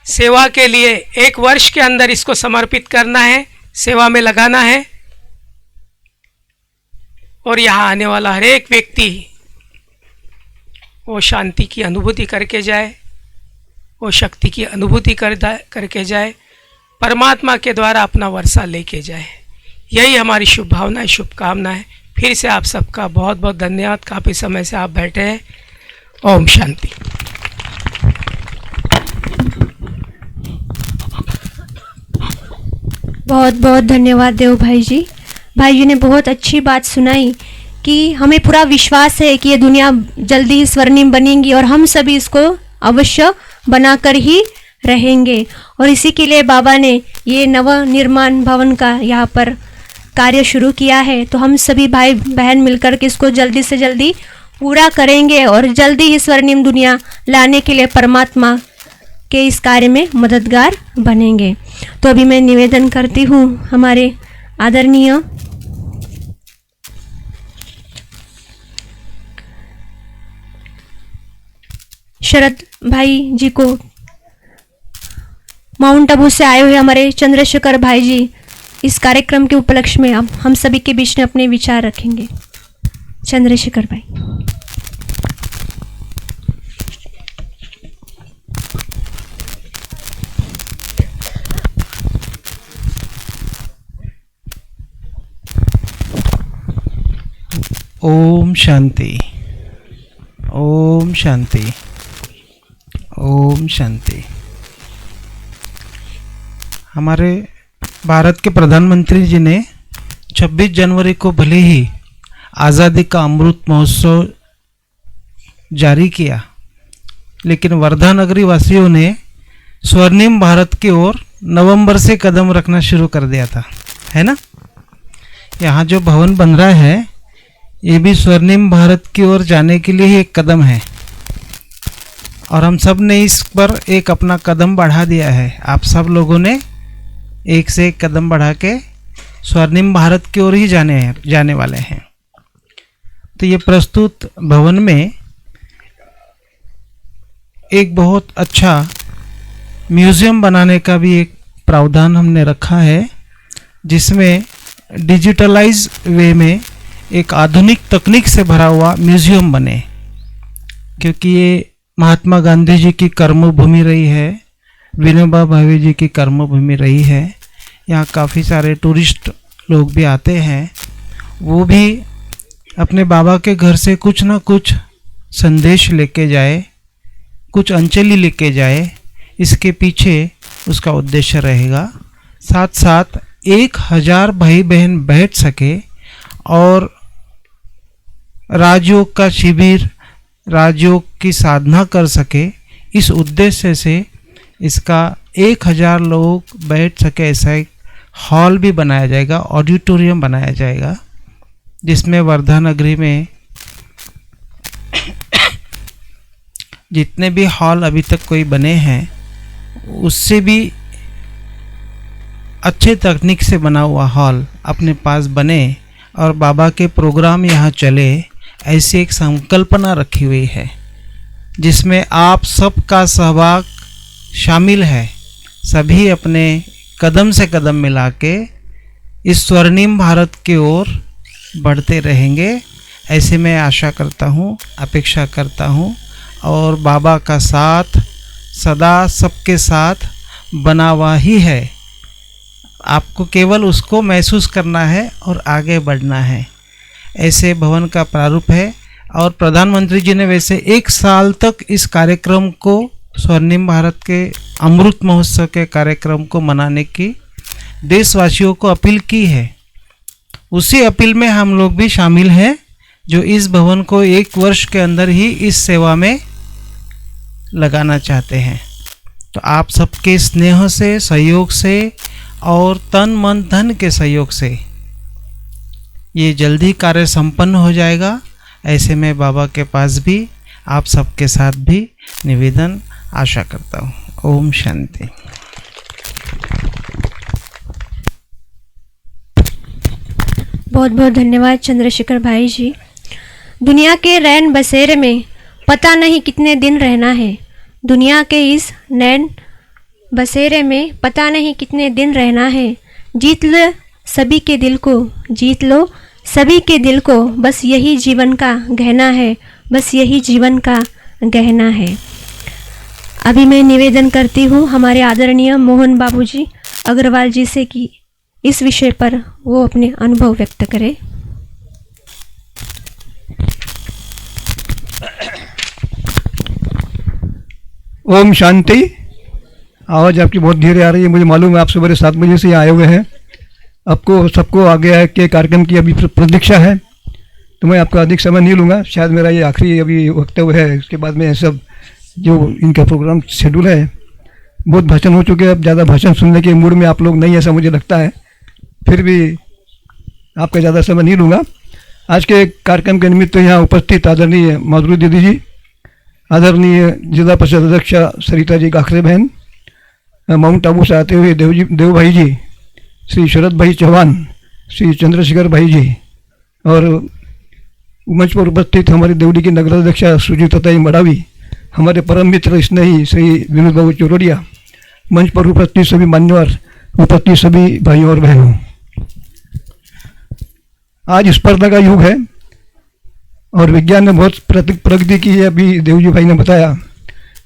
सेवा के लिए 1 वर्ष के अंदर इसको समर्पित करना है, सेवा में लगाना है, और यहाँ आने वाला हर एक व्यक्ति वो शांति की अनुभूति करके जाए, वो शक्ति की अनुभूति करके जाए, परमात्मा के द्वारा अपना वर्षा लेके जाए। यही हमारी शुभ भावना है, शुभकामना है। फिर से आप सबका बहुत बहुत धन्यवाद। काफ़ी समय से आप बैठे हैं। ओम शांति। बहुत बहुत धन्यवाद देव भाई जी। भाई जी ने बहुत अच्छी बात सुनाई कि हमें पूरा विश्वास है कि ये दुनिया जल्दी ही स्वर्णिम बनेगी और हम सभी इसको अवश्य बनाकर ही रहेंगे। और इसी के लिए बाबा ने ये नवनिर्माण भवन का यहाँ पर कार्य शुरू किया है। तो हम सभी भाई बहन मिलकर के इसको जल्दी से जल्दी पूरा करेंगे और जल्दी ही स्वर्णिम दुनिया लाने के लिए परमात्मा के इस कार्य में मददगार बनेंगे। तो अभी मैं निवेदन करती हूँ हमारे आदरणीय शरद भाई जी को, माउंट आबू से आए हुए हमारे चंद्रशेखर भाई जी इस कार्यक्रम के उपलक्ष्य में हम सभी के बीच में अपने विचार रखेंगे। चंद्रशेखर भाई। ओम शांति, ओम शांति, ओम शांति। हमारे भारत के प्रधानमंत्री जी ने 26 जनवरी को भले ही आज़ादी का अमृत महोत्सव जारी किया, लेकिन वर्धा नगरी वासियों ने स्वर्णिम भारत की ओर नवंबर से कदम रखना शुरू कर दिया था, है ना। यहाँ जो भवन बन रहा है ये भी स्वर्णिम भारत की ओर जाने के लिए ही एक कदम है, और हम सब ने इस पर एक अपना कदम बढ़ा दिया है। आप सब लोगों ने एक से एक कदम बढ़ा के स्वर्णिम भारत की ओर ही जाने वाले हैं। तो ये प्रस्तुत भवन में एक बहुत अच्छा म्यूज़ियम बनाने का भी एक प्रावधान हमने रखा है, जिसमें डिजिटलाइज वे में एक आधुनिक तकनीक से भरा हुआ म्यूज़ियम बने, क्योंकि ये महात्मा गांधी जी की कर्मभूमि रही है, विनोबा भावे जी की कर्मभूमि रही है। यहाँ काफ़ी सारे टूरिस्ट लोग भी आते हैं, वो भी अपने बाबा के घर से कुछ ना कुछ संदेश लेके जाए, कुछ अंजलि लेके जाए, इसके पीछे उसका उद्देश्य रहेगा। साथ साथ 1000 भाई बहन बैठ सके और राजयोग का शिविर, राजयोग की साधना कर सके, इस उद्देश्य से इसका 1000 लोग बैठ सके ऐसा एक हॉल भी बनाया जाएगा, ऑडिटोरियम बनाया जाएगा, जिसमें वर्धा नगरी में जितने भी हॉल अभी तक कोई बने हैं उससे भी अच्छे तकनीक से बना हुआ हॉल अपने पास बने और बाबा के प्रोग्राम यहाँ चले, ऐसी एक संकल्पना रखी हुई है, जिसमें आप सबका सहभाग शामिल है। सभी अपने कदम से कदम मिला के इस स्वर्णिम भारत की ओर बढ़ते रहेंगे, ऐसे मैं आशा करता हूँ, अपेक्षा करता हूँ। और बाबा का साथ सदा सबके साथ बना हुआ ही है, आपको केवल उसको महसूस करना है और आगे बढ़ना है। ऐसे भवन का प्रारूप है, और प्रधानमंत्री जी ने वैसे 1 साल तक इस कार्यक्रम को, स्वर्णिम भारत के अमृत महोत्सव के कार्यक्रम को मनाने की देशवासियों को अपील की है। उसी अपील में हम लोग भी शामिल हैं, जो इस भवन को 1 वर्ष के अंदर ही इस सेवा में लगाना चाहते हैं। तो आप सबके स्नेह से, सहयोग से और तन मन धन के सहयोग से ये जल्दी कार्य संपन्न हो जाएगा, ऐसे मैं बाबा के पास भी आप सबके साथ भी निवेदन आशा करता हूँ। ओम शांति। बहुत बहुत धन्यवाद चंद्रशेखर भाई जी। दुनिया के रैन बसेरे में पता नहीं कितने दिन रहना है। दुनिया के इस नैन बसेरे में पता नहीं कितने दिन रहना है। जीत लो सभी के दिल को, जीत लो सभी के दिल को, बस यही जीवन का गहना है, बस यही जीवन का गहना है। अभी मैं निवेदन करती हूँ हमारे आदरणीय मोहन बाबूजी अग्रवाल जी से कि इस विषय पर वो अपने अनुभव व्यक्त करें। ओम शांति। आवाज़ आपकी बहुत धीरे आ रही है, मुझे मालूम है आप सुबह 7 बजे से यहाँ आए हुए हैं। आपको सबको आ गया है कि कार्यक्रम की अभी प्रतीक्षा है, तो मैं आपका अधिक समय नहीं लूँगा। शायद मेरा ये आखिरी अभी वक्तव्य है, उसके बाद में सब जो इनका प्रोग्राम शेड्यूल है, बहुत भाषण हो चुके हैं। अब ज़्यादा भाषण सुनने के मूड में आप लोग नहीं, ऐसा मुझे लगता है। फिर भी आपका ज़्यादा समय नहीं लूँगा। आज के कार्यक्रम के निमित्त यहाँ उपस्थित आदरणीय माधुरी दीदी जी, आदरणीय जिला परिषद अध्यक्ष सरिता जी गाखरे बहन, माउंट आबू से आते हुए देव भाई जी, श्री शरद भाई चौहान, श्री चंद्रशेखर भाई जी, और मंच पर उपस्थित हमारे देवडी की नगराध्यक्ष सुजीताताई मडावी, हमारे परम मित्र स्नेही श्री विनोद बाबू चौरड़िया, मंच पर उपस्थित सभी मान्यवर, उपस्थित सभी भाइयों और बहनों। आज स्पर्धा का युग है और विज्ञान ने बहुत प्रगति की है। अभी देवजी भाई ने बताया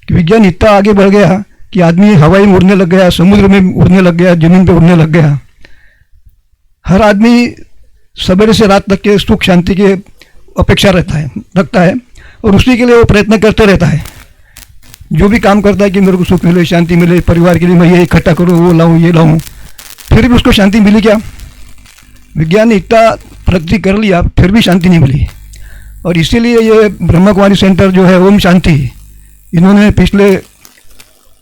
कि विज्ञान इतना आगे बढ़ गया कि आदमी हवाई में उड़ने लग गया, समुद्र में उड़ने लग गया, जमीन पे उड़ने लग गया। हर आदमी सवेरे से रात तक के सुख शांति की अपेक्षा रखता है और उसी के लिए वो प्रयत्न करते रहता है। जो भी काम करता है कि मेरे को सुख मिले, शांति मिले, परिवार के लिए मैं ये इकट्ठा करूँ, वो लाऊं, ये लाऊं, फिर भी उसको शांति मिली क्या? विज्ञान ने इतना प्रगति कर लिया, फिर भी शांति नहीं मिली। और इसीलिए ये ब्रह्मा कुमारी सेंटर जो है ओम शांति, इन्होंने पिछले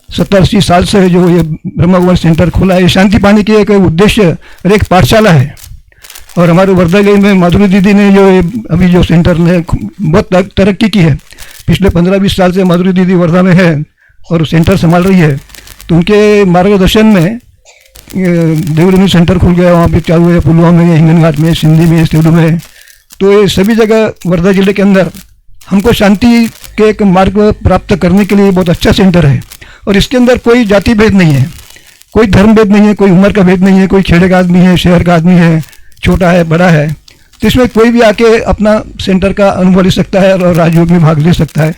70-80 साल से जो ये ब्रह्मा कुमारी सेंटर खोला है, ये शांति पाने की एक उद्देश्य और एक पाठशाला है। और हमारे वर्धा जिले में माधुरी दीदी ने जो अभी जो सेंटर ने बहुत तरक्की की है। पिछले 15-20 साल से माधुरी दीदी वर्धा में है और सेंटर संभाल रही है। तो उनके मार्गदर्शन में देवरी सेंटर खुल गया, वहाँ पे चालू है, पुलवामा में, हिंगनघाट में, सिंधी में, सेलू में। तो ये सभी जगह वर्धा जिले के अंदर हमको शांति के एक मार्ग प्राप्त करने के लिए बहुत अच्छा सेंटर है। और इसके अंदर कोई जाति भेद नहीं है, कोई धर्म भेद नहीं है, कोई उम्र का भेद नहीं है, कोई खेड़े का आदमी है, शहर का आदमी है, छोटा है, बड़ा है। तो इसमें कोई भी आके अपना सेंटर का अनुभव ले सकता है और राजयोग में भाग ले सकता है।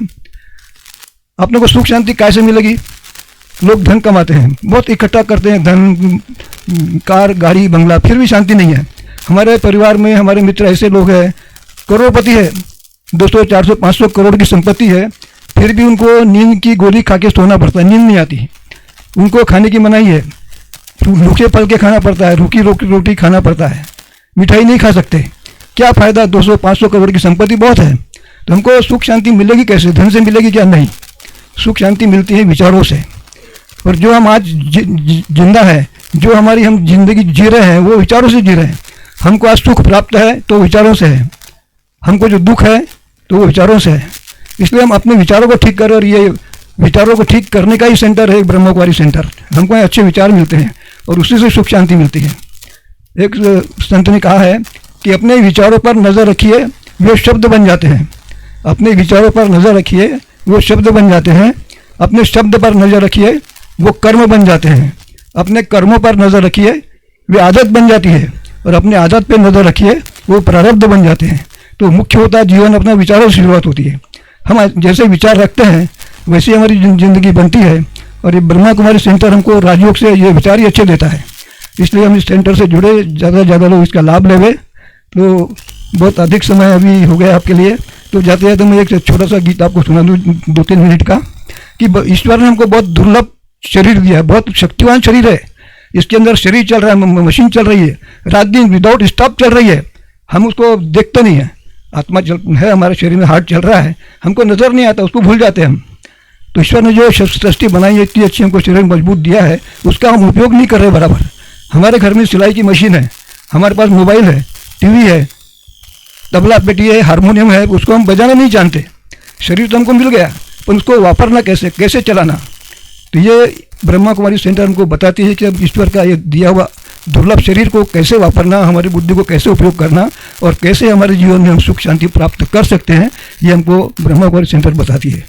अपने को सुख शांति कैसे मिलेगी? लोग धन कमाते हैं, बहुत इकट्ठा करते हैं, धन, कार, गाड़ी, बंगला, फिर भी शांति नहीं है। हमारे परिवार में हमारे मित्र ऐसे लोग हैं, करोड़पति है, 200, 400, 500 करोड़ की संपत्ति है, फिर भी उनको नींद की गोली खा के सोना पड़ता है, नींद नहीं आती। उनको खाने की मनाही है, रूखे पल के खाना पड़ता है, रूखी रोटी खाना पड़ता है, मिठाई नहीं खा सकते। क्या फ़ायदा? 200-500 करोड़ की संपत्ति बहुत है, तो हमको सुख शांति मिलेगी कैसे? धन से मिलेगी क्या? नहीं, सुख शांति मिलती है विचारों से। और जो हम आज जिंदा है, जो हमारी हम जिंदगी जी रहे हैं, वो विचारों से जी रहे हैं। हमको आज सुख प्राप्त है तो विचारों से है, हमको जो दुख है तो वो विचारों से है। इसलिए हम अपने विचारों को ठीक करें, और ये विचारों को ठीक करने का ही सेंटर है ब्रह्मा कुमारी सेंटर। हमको अच्छे विचार मिलते हैं और उसी से सुख शांति मिलती है। एक संत ने कहा है कि अपने विचारों पर नज़र रखिए, वे शब्द बन जाते हैं। अपने विचारों पर नज़र रखिए, वो शब्द बन जाते हैं। अपने शब्द पर नज़र रखिए, वो कर्म बन जाते हैं। अपने कर्मों पर नज़र रखिए, वे आदत बन जाती है। और अपने आदत पे नज़र रखिए, वो प्रारब्ध बन जाते हैं। तो मुख्य होता है जीवन अपना विचारों से शुरुआत होती है। हम जैसे विचार रखते हैं वैसे हमारी जिंदगी बनती है। और ये ब्रह्मा कुमारी सेंटर हमको राजयोग से ये विचार ही अच्छे देता है। इसलिए हम इस सेंटर से जुड़े, ज़्यादा से ज़्यादा लोग इसका लाभ लेवे। तो बहुत अधिक समय अभी हो गया आपके लिए, तो जाते जाते मैं एक छोटा सा गीत आपको सुना दूँ 2-3 मिनट का, कि ईश्वर ने हमको बहुत दुर्लभ शरीर दिया है, बहुत शक्तिवान शरीर है। इसके अंदर शरीर चल रहा है, मशीन चल रही है, रात दिन विदाउट स्टॉप चल रही है। हम उसको देखते नहीं है। आत्मा चल है, हमारे शरीर में हार्ट चल रहा है, हमको नज़र नहीं आता, उसको भूल जाते हैं हम। तो ईश्वर ने जो सृष्टि बनाई है, इतनी अच्छी हमको शरीर मजबूत दिया है, उसका हम उपयोग नहीं कर रहे बराबर। हमारे घर में सिलाई की मशीन है, हमारे पास मोबाइल है, टीवी है, तबला पेटी है, हारमोनियम है, उसको हम बजाना नहीं जानते। शरीर तो हमको मिल गया, पर उसको वापरना कैसे चलाना। तो ये ब्रह्मा कुमारी सेंटर हमको बताती है कि अब ईश्वर का ये दिया हुआ दुर्लभ शरीर को कैसे वापरना, हमारी बुद्धि को कैसे उपयोग करना और कैसे हमारे जीवन में हम सुख शांति प्राप्त कर सकते हैं, ये हमको ब्रह्मा कुमारी सेंटर बताती है।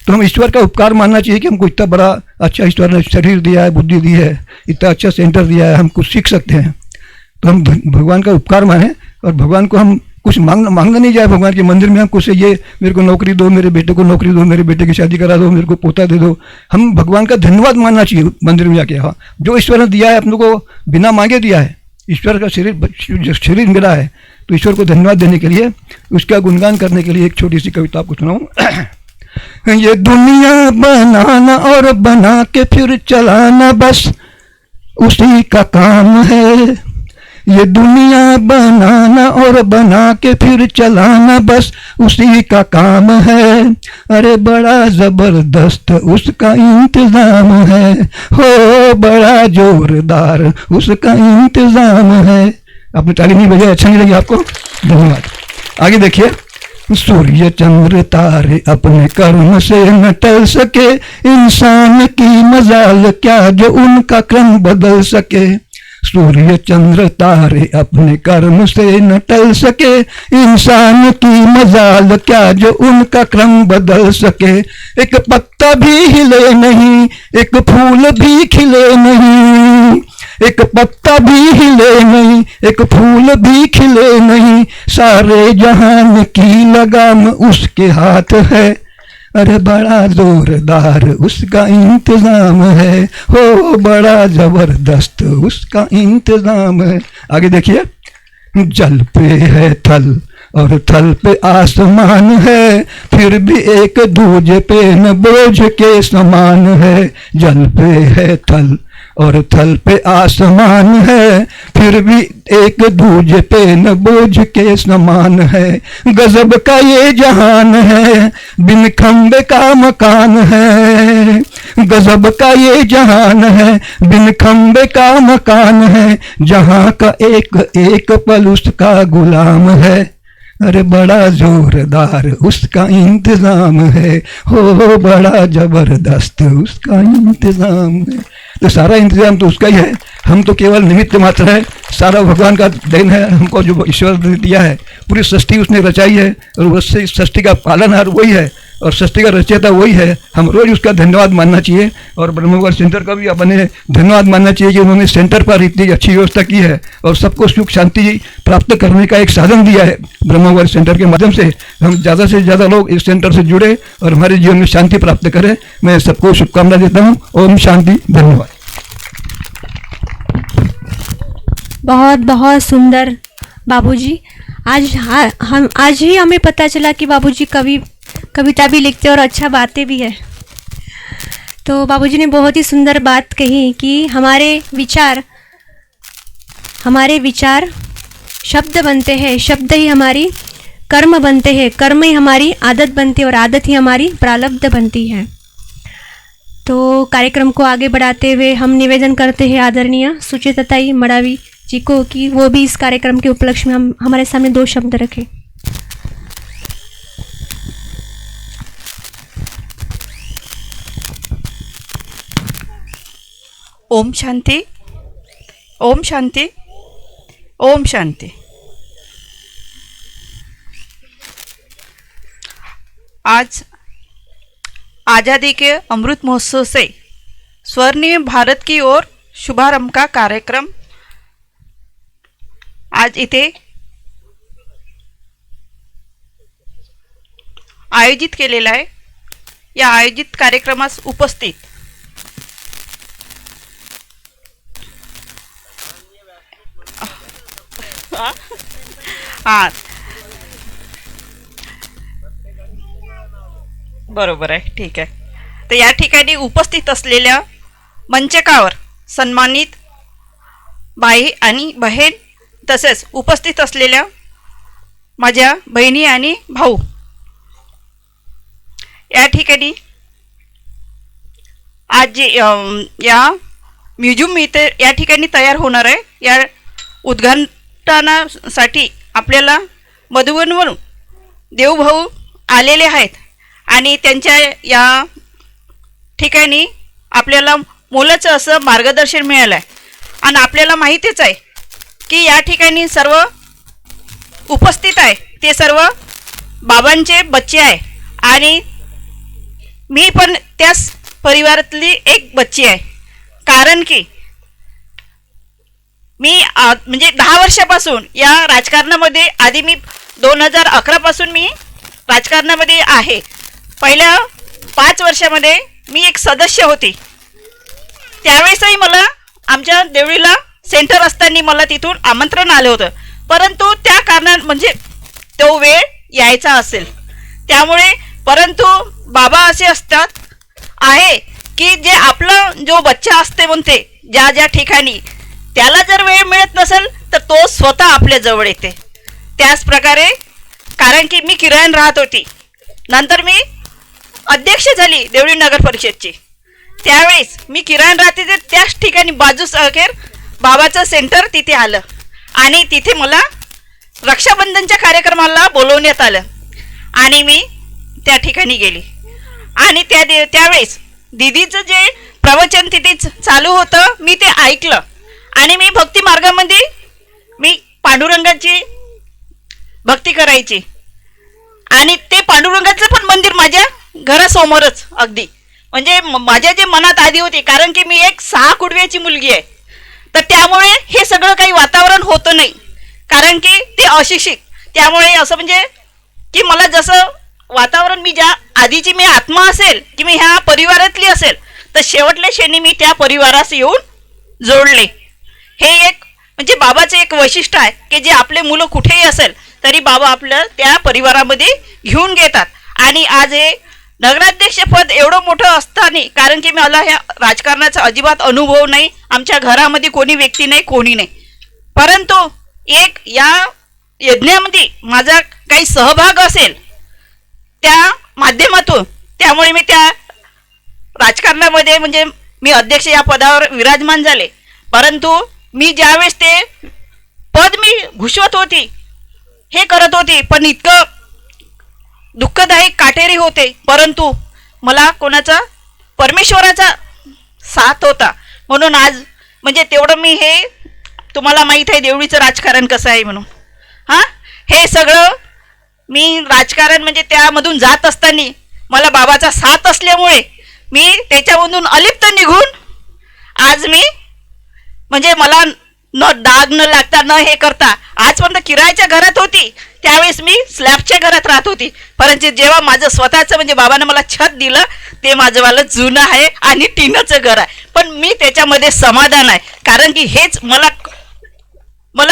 तो हम ईश्वर का उपकार मानना चाहिए कि हमको इतना बड़ा अच्छा ईश्वर ने शरीर दिया है, बुद्धि दी है, इतना अच्छा सेंटर दिया है, हम कुछ सीख सकते हैं। तो हम भगवान का उपकार माने और भगवान को हम कुछ मांगना नहीं जाए भगवान के मंदिर में हम कुछ ये मेरे को नौकरी दो, मेरे बेटे को नौकरी दो, मेरे बेटे की शादी करा दो, मेरे को पोता दे दो। हम भगवान का धन्यवाद मानना चाहिए मंदिर में जाके। हाँ, जो ईश्वर ने दिया है अपने को बिना मांगे दिया है, ईश्वर का शरीर मिला है, तो ईश्वर को धन्यवाद देने के लिए, उसका गुणगान करने के लिए एक छोटी सी कविता आपको सुनाऊं। ये दुनिया बनाना और बना के फिर चलाना बस उसी का काम है। ये दुनिया बनाना और बना के फिर चलाना बस उसी का काम है। अरे बड़ा जबरदस्त उसका इंतजाम है, हो बड़ा जोरदार उसका इंतजाम है। आपने ताली नहीं बजाई, अच्छा नहीं लगी आपको? धन्यवाद। आगे देखिए, सूर्य चंद्र तारे अपने कर्म से न टल सके, इंसान की मजाल क्या जो उनका क्रम बदल सके। सूर्य चंद्र तारे अपने कर्म से न टल सके, इंसान की मजाल क्या जो उनका क्रम बदल सके। एक पत्ता भी हिले नहीं, एक फूल भी खिले नहीं, एक पत्ता भी हिले नहीं, एक फूल भी खिले नहीं, सारे जहान की लगाम उसके हाथ है। अरे बड़ा जोरदार उसका इंतजाम है, हो बड़ा जबरदस्त उसका इंतजाम है। आगे देखिए, जल पे है थल और थल पे आसमान है, फिर भी एक दूजे पे न बोझ के समान है। जल पे है थल और थल पे आसमान है, फिर भी एक दूजे पे न बोझ के समान है। गजब का ये जहान है, बिन खंबे का मकान है। गजब का ये जहान है, बिन खंबे का मकान है, जहां का एक एक पल उसका गुलाम है। अरे बड़ा जोरदार उसका इंतजाम है, हो बड़ा जबरदस्त उसका इंतजाम है। तो सारा इंतजाम तो उसका ही है, हम तो केवल निमित्त मात्र है। सारा भगवान का देन है, हमको जो ईश्वर ने दिया है, पूरी सृष्टि उसने रचाई है और उससे सृष्टि का पालनहार वही है और सृष्टि का रचयिता वही है। हम रोज उसका धन्यवाद मानना चाहिए और ब्रह्म कुमारी सेंटर का भी अपने धन्यवाद मानना चाहिए कि उन्होंने सेंटर पर इतनी अच्छी व्यवस्था की है और सबको सुख शांति प्राप्त करने का एक साधन दिया है। ब्रह्म कुमारी सेंटर के माध्यम से हम ज़्यादा से ज़्यादा लोग इस सेंटर से जुड़े और हमारे जीवन में शांति प्राप्त करें। मैं सबको शुभकामना देता हूँ। ओम शांति। धन्यवाद। बहुत बहुत सुंदर बाबूजी। आज ही हमें पता चला कि बाबूजी कविता भी लिखते हैं और अच्छा बातें भी है। तो बाबूजी ने बहुत ही सुंदर बात कही कि हमारे विचार शब्द बनते हैं, शब्द ही हमारी कर्म बनते हैं, कर्म ही हमारी आदत बनती है और आदत ही हमारी प्रारब्ध बनती है। तो कार्यक्रम को आगे बढ़ाते हुए हम निवेदन करते हैं आदरणीय सुचेताताई मडावी जी को कि वो भी इस कार्यक्रम के उपलक्ष्य में हमारे सामने 2 शब्द रखें। ओम शांति, ओम शांति, ओम शांति। आज आज़ादी के अमृत महोत्सव से स्वर्णिम भारत की ओर शुभारंभ का कार्यक्रम आज इथे आयोजित केलेला आहे। या आयोजित कार्यक्रमास उपस्थित बरोबर आहे, ठीक आहे। तर या ठिकाणी उपस्थित असलेल्या मंचकावर सन्मानित बाई आणि बहीण तसेच उपस्थित असलेल्या माझ्या बहिणी आणि भाऊ, या ठिकाणी आज जे या म्युझियम इथे या ठिकाणी तयार होणार आहे, या उद्घाटनासाठी आपल्याला मधुबनवरून देवभाऊ आलेले आहेत आणि त्यांच्या या ठिकाणी आपल्याला मोलाचं असं मार्गदर्शन मिळालं आहे। आणि आपल्याला माहितीच आहे की या ठिकाणी सर्व उपस्थित आहे ते सर्व बाबांचे बच्चे आहे आणि मी पण त्याच परिवारातली एक बच्ची आहे. कारण की मी म्हणजे 10 वर्षापासून या राजकारणामध्ये, आधी मी 2011 पासून मी राजकारणामध्ये आहे. पहिल्या 5 वर्षामध्ये मी एक सदस्य होते. त्यावेळेसही मला आमच्या देवळीला सेंटर असताना मला तिथून आमंत्रण आलं होतं, परंतु त्या कारणात म्हणजे तो वेळ यायचा असेल त्यामुळे. परंतु बाबा असे असतात आहे की जे आपला जो बच्चा असते म्हणते ज्या ज्या ठिकाणी, त्याला जर वेळ मिळत नसेल तर तो स्वतः आपल्या जवळ येते. त्याच प्रकारे कारण की मी किरायन राहत होती, नंतर मी अध्यक्ष झाली देवळी नगर परिषदची. त्यावेळेस मी किरायन राहते तर त्याच ठिकाणी बाजूस अखेर बाबाचं सेंटर तिथे आलं आणि तिथे मला रक्षाबंधनच्या कार्यक्रमाला बोलवण्यात आलं आणि मी त्या ठिकाणी गेली. आणि त्यावेळेस दीदीचं जे प्रवचन तिथे चालू होतं मी ते ऐकलं आणि मी भक्ती मार्गामध्ये मी पांडुरंगाची भक्ती करायची आणि ते पांडुरंगाचं पण मंदिर माझ्या घरासमोरच अगदी. म्हणजे माझ्या जे मनात आधी होती, कारण की मी एक 6 कुडव्याची मुलगी आहे, तर त्यामुळे हे सगळं काही वातावरण होतं नाही, कारण की ते अशिक्षित. त्यामुळे असं म्हणजे की मला जसं वातावरण मी ज्या आधीची मी आत्मा असेल की मी ह्या परिवारातली असेल, तर शेवटल्या क्षणी मी त्या परिवारास येऊन जोडले. हे एक म्हणजे बाबाचं एक वैशिष्ट्य आहे की जे आपले मुलं कुठेही असेल तरी बाबा आपलं त्या परिवारामध्ये घेऊन घेतात. आणि आज हे नगराध्यक्षपद एवढं मोठं असताना, कारण की मला ह्या राजकारणाचा अजिबात अनुभव नाही, आमच्या घरामध्ये कोणी व्यक्ती नाही, कोणी नाही, परंतु एक या यज्ञामध्ये माझा काही सहभाग असेल त्या माध्यमातून, त्यामुळे मी त्या राजकारणामध्ये म्हणजे मी अध्यक्ष या पदावर विराजमान झाले. परंतु मी ज्यावेळेस ते पद मी घुसवत होती, हे करत होती, पण इतकं दुःखदायक काटेरी होते, परंतु मला कोणाचा परमेश्वराचा साथ होता. म्हणून आज म्हणजे तेवढं मी हे तुम्हाला माहीत आहे देवळीचं राजकारण कसं आहे म्हणून. हां, हे सगळं मी राजकारण म्हणजे त्यामधून जात असताना मला बाबाचा साथ असल्यामुळे मी त्याच्यामधून अलिप्त निघून आज मी म्हणजे मला न डाग न लागता न हे करता आजपर्यंत किरायाच्या घरात होती. त्यावेळेस मी स्लॅबच्या घरात राहत होती, परंतु जेव्हा माझं स्वतःचं म्हणजे बाबानं मला छत दिलं ते माझंवालं जुनं आहे आणि टिनचं घर आहे, पण मी त्याच्यामध्ये समाधान आहे. कारण की हेच मला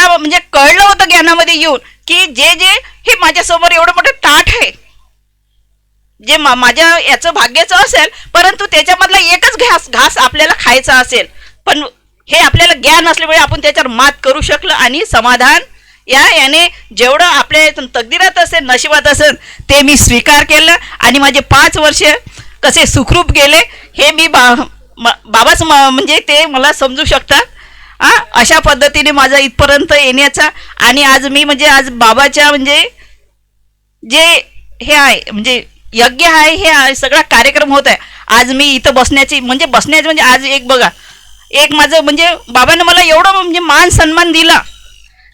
म्हणजे कळलं होतं ज्ञानामध्ये येऊन की जे हे माझ्यासमोर एवढं मोठं ताट आहे, जे माझ्या याचं भाग्याचं असेल, परंतु त्याच्यामधला एकच घास आपल्याला खायचा असेल, पण हे आपल्याला ज्ञान असल्यामुळे आपण त्याच्यावर मात करू शकलो आणि समाधान याने जेवढं आपल्या तकदीरात असेल, नशिबात असेल, ते मी स्वीकार केलं आणि माझे 5 वर्ष कसे सुखरूप गेले हे मी बाबाच म्हणजे ते मला समजू शकतात. अशा पद्धतीने माझा इथपर्यंत येण्याचा आणि आज मी म्हणजे आज बाबाच्या म्हणजे जे हे आहे म्हणजे यज्ञ आहे, हे सगळा कार्यक्रम होत आहे. आज मी इथं बसण्याची म्हणजे आज एक बघा, एक माझं म्हणजे बाबांना मला एवढं म्हणजे मान सन्मान दिला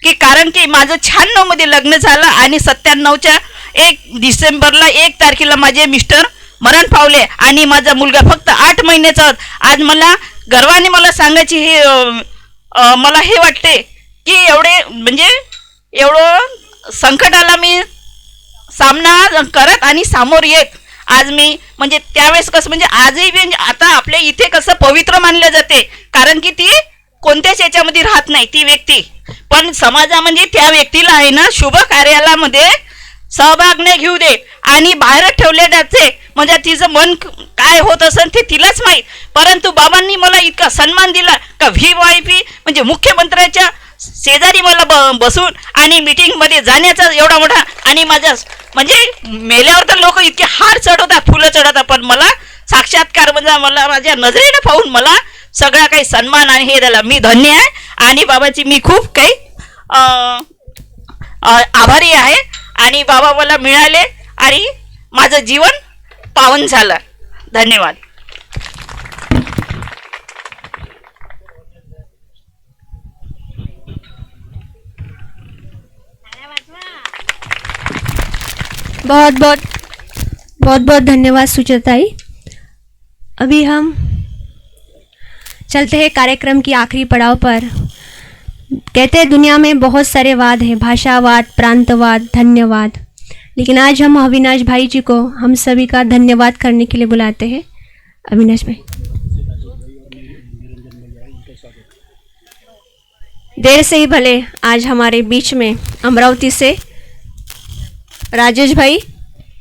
की कारण की माझं 96 मध्ये लग्न झालं आणि 97च्या 1 डिसेंबरला 1 तारखेला माझे मिस्टर मरण पावले आणि माझा मुलगा फक्त 8 महिन्याचा. आज मला गर्वाने मला सांगायची हे मला हे वाटते की एवढं संकटाला मी सामना करत आणि सामोर येत आज मी म्हणजे त्यावेळेस कसं म्हणजे आजही म्हणजे आता आपल्या इथे कसं पवित्र मानलं जाते, कारण की ती कोणत्याच याच्यामध्ये राहत नाही ती व्यक्ती, पण समाजामध्ये त्या व्यक्तीला आहे ना शुभ कार्याला मध्ये सहभाग नाही घेऊ दे आणि बाहेर ठेवले जाते. म्हणजे तिचं मन काय होत असेल ते तिलाच माहीत. परंतु बाबांनी मला इतका सन्मान दिला का VIP म्हणजे मुख्यमंत्र्याच्या शेजारी मला बसून आणि मीटिंगमध्ये जाण्याचा एवढा मोठा, आणि माझ्या म्हणजे मेल्यावर तर लोक इतके हार चढवतात, फुलं चढवतात, पण मला साक्षात्कार म्हणजे मला माझ्या नजरेनं पाहून मला सगळा काही सन्मान आणि हे झाला. मी धन्य आहे आणि बाबाची मी खूप काही आभारी आहे आणि बाबा मला मिळाले आणि माझं जीवन पावन झालं. धन्यवाद. बहुत बहुत बहुत बहुत धन्यवाद सुचेताई। अभी हम चलते हैं कार्यक्रम की आखिरी पड़ाव पर। कहते हैं दुनिया में बहुत सारे वाद हैं, भाषावाद, प्रांतवाद, धन्यवाद, लेकिन आज हम अविनाश भाई जी को हम सभी का धन्यवाद करने के लिए बुलाते हैं। अविनाश भाई, देर से ही भले आज हमारे बीच में अमरावती से राजेश भाई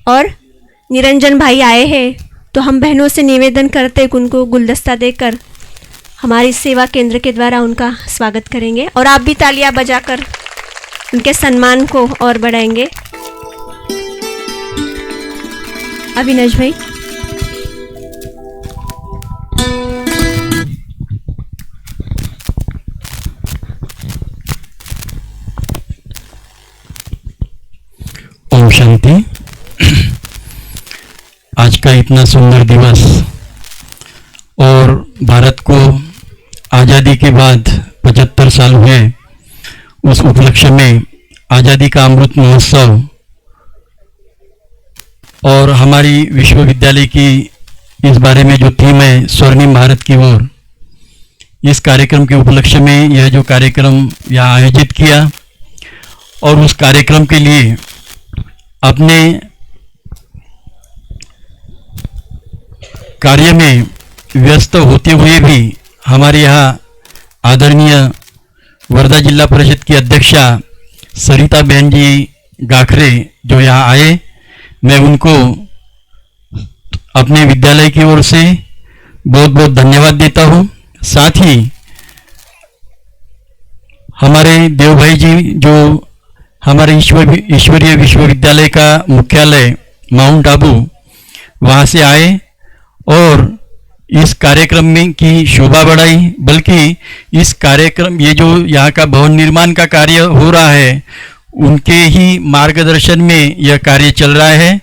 और निरंजन भाई आए हैं, तो हम बहनों से निवेदन करते हैं कि उनको गुलदस्ता देकर हमारी सेवा केंद्र के द्वारा उनका स्वागत करेंगे और आप भी तालियां बजाकर उनके सम्मान को और बढ़ाएंगे। अविनाश भाई, ओम शांति। आज का इतना सुंदर दिवस और भारत को आज़ादी के बाद 75 साल हुए, उस उपलक्ष्य में आज़ादी का अमृत महोत्सव और हमारी विश्वविद्यालय की इस बारे में जो थीम है स्वर्णिम भारत की ओर, इस कार्यक्रम के उपलक्ष्य में यह जो कार्यक्रम यहाँ आयोजित किया और उस कार्यक्रम के लिए अपने कार्य में व्यस्त होते हुए भी हमारे यहाँ आदरणीय वर्धा जिला परिषद की अध्यक्षा सरिता बहन जी गाखरे जो यहाँ आए, मैं उनको अपने विद्यालय की ओर से बहुत बहुत धन्यवाद देता हूँ। साथ ही हमारे देव भाई जी जो हमारे ईश्वरीय विश्वविद्यालय का मुख्यालय माउंट आबू वहाँ से आए और इस कार्यक्रम में की शोभा बढ़ाई, बल्कि इस कार्यक्रम ये जो यहाँ का भवन निर्माण का कार्य हो रहा है उनके ही मार्गदर्शन में यह कार्य चल रहा है।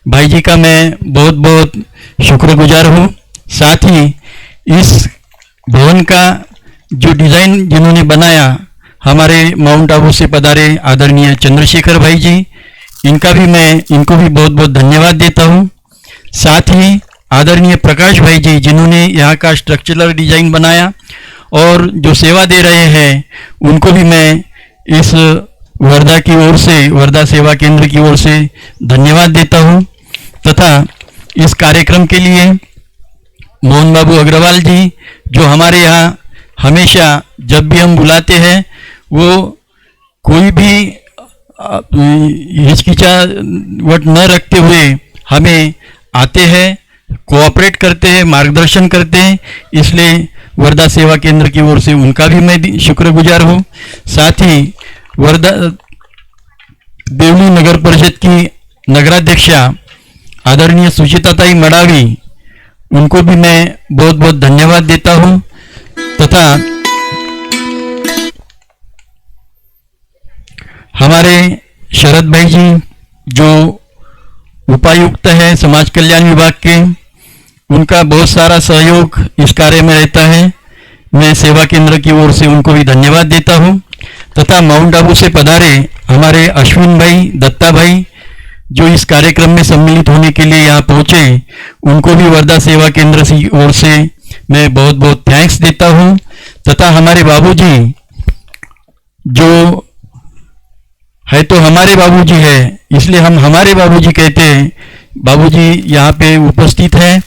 भाई जी का मैं बहुत बहुत शुक्रगुजार हूँ। साथ ही इस भवन का जो डिज़ाइन जिन्होंने बनाया हमारे माउंट आबू से पधारे आदरणीय चंद्रशेखर भाई जी, इनको भी बहुत बहुत धन्यवाद देता हूँ। साथ ही आदरणीय प्रकाश भाई जी जिन्होंने यहाँ का स्ट्रक्चरल डिजाइन बनाया और जो सेवा दे रहे हैं उनको भी मैं इस वर्धा की ओर से, वर्धा सेवा केंद्र की ओर से धन्यवाद देता हूँ। तथा इस कार्यक्रम के लिए मोहन बाबू अग्रवाल जी जो हमारे यहाँ हमेशा जब भी हम बुलाते हैं वो कोई भी हिचकिचाहट न रखते हुए हमें आते हैं, कोऑपरेट करते हैं, मार्गदर्शन करते हैं, इसलिए वर्धा सेवा केंद्र की ओर से उनका भी मैं शुक्रगुजार हूँ। साथ ही वर्धा देवली नगर परिषद की नगराध्यक्षा आदरणीय सुचिताताई मडावी, उनको भी मैं बहुत बहुत धन्यवाद देता हूँ। तथा हमारे शरद भाई जी जो उपायुक्त है समाज कल्याण विभाग के, उनका बहुत सारा सहयोग इस कार्य में रहता है। मैं सेवा केंद्र की ओर से उनको भी धन्यवाद देता हूँ। तथा माउंट आबू से पधारे हमारे अश्विन भाई, दत्ता भाई जो इस कार्यक्रम में सम्मिलित होने के लिए यहाँ पहुँचे, उनको भी वर्धा सेवा केंद्र की ओर से मैं बहुत बहुत थैंक्स देता हूँ। तथा हमारे बाबूजी जो है तो हमारे बाबूजी है, इसलिए हम हमारे बाबूजी कहते हैं। बाबूजी यहाँ पे उपस्थित हैं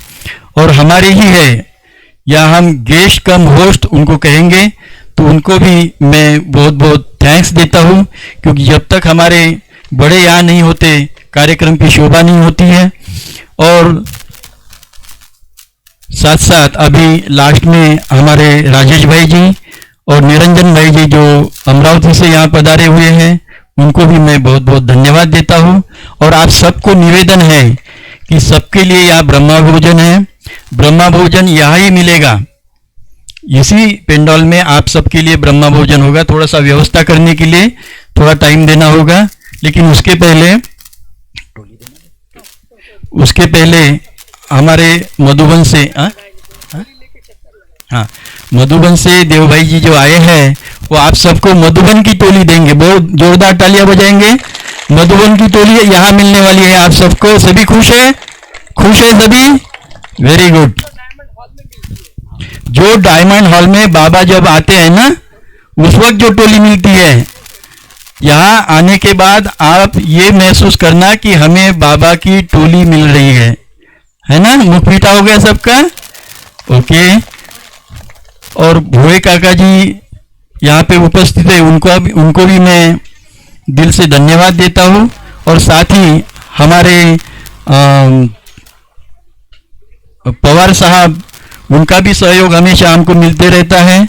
और हमारे ही है, या हम गेस्ट कम होस्ट उनको कहेंगे, तो उनको भी मैं बहुत बहुत थैंक्स देता हूँ, क्योंकि जब तक हमारे बड़े यहाँ नहीं होते कार्यक्रम की शोभा नहीं होती है। और साथ साथ अभी लास्ट में हमारे राजेश भाई जी और निरंजन भाई जी जो अमरावती से यहाँ पधारे हुए हैं, उनको भी मैं बहुत बहुत धन्यवाद देता हूँ। और आप सबको निवेदन है कि सबके लिए यहाँ ब्रह्मा भोजन है, ब्रह्मा भोजन यहाँ ही मिलेगा, इसी पेंडॉल में आप सबके लिए ब्रह्मा भोजन होगा। थोड़ा सा व्यवस्था करने के लिए थोड़ा टाइम देना होगा, लेकिन उसके पहले हमारे मधुबन से मधुबन से देव भाई जी जो आए हैं वो आप सबको मधुबन की टोली देंगे। बहुत जोरदार तालियां बजाएंगे मधुबन की टोली यहाँ मिलने वाली है आप सबको। सभी खुश है? खुश है सभी? Very good. जो डायमंड हॉल में बाबा जब आते हैं ना, उस वक्त जो टोली मिलती है, यहाँ आने के बाद आप ये महसूस करना कि हमें बाबा की टोली मिल रही है ना? मुख मीठा हो गया सबका? ओके। और भोए काका जी यहाँ पे उपस्थित है, उनको भी मैं दिल से धन्यवाद देता हूँ। और साथ ही हमारे पवार साहब, उनका भी सहयोग हमेशा हमको मिलते रहता है,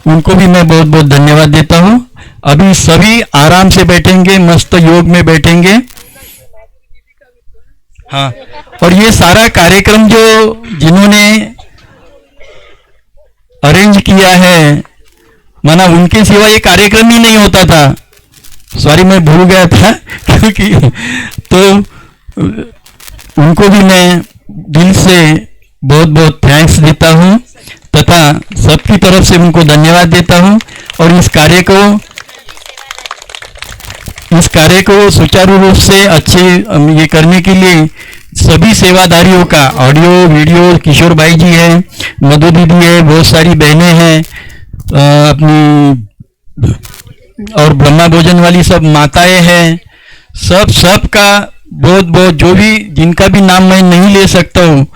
उनको भी मैं बहुत बहुत धन्यवाद देता हूँ। अभी सभी आराम से बैठेंगे, मस्त योग में बैठेंगे। हाँ, और ये सारा कार्यक्रम जो जिन्होंने अरेंज किया है, माना उनके सिवा ये कार्यक्रम ही नहीं होता था। सॉरी, मैं भूल गया था क्योंकि तो उनको भी मैं दिल से बहुत बहुत थैंक्स देता हूँ तथा सबकी तरफ से उनको धन्यवाद देता हूँ। और इस कार्य को सुचारू रूप से अच्छे ये करने के लिए सभी सेवादारियों का, ऑडियो वीडियो किशोर भाई जी है, मधु दीदी है, बहुत सारी बहनें हैं अपनी, और ब्रह्मा भोजन वाली सब माताएं हैं, सब का बहुत बहुत, जो भी जिनका भी नाम मैं नहीं ले सकता हूँ,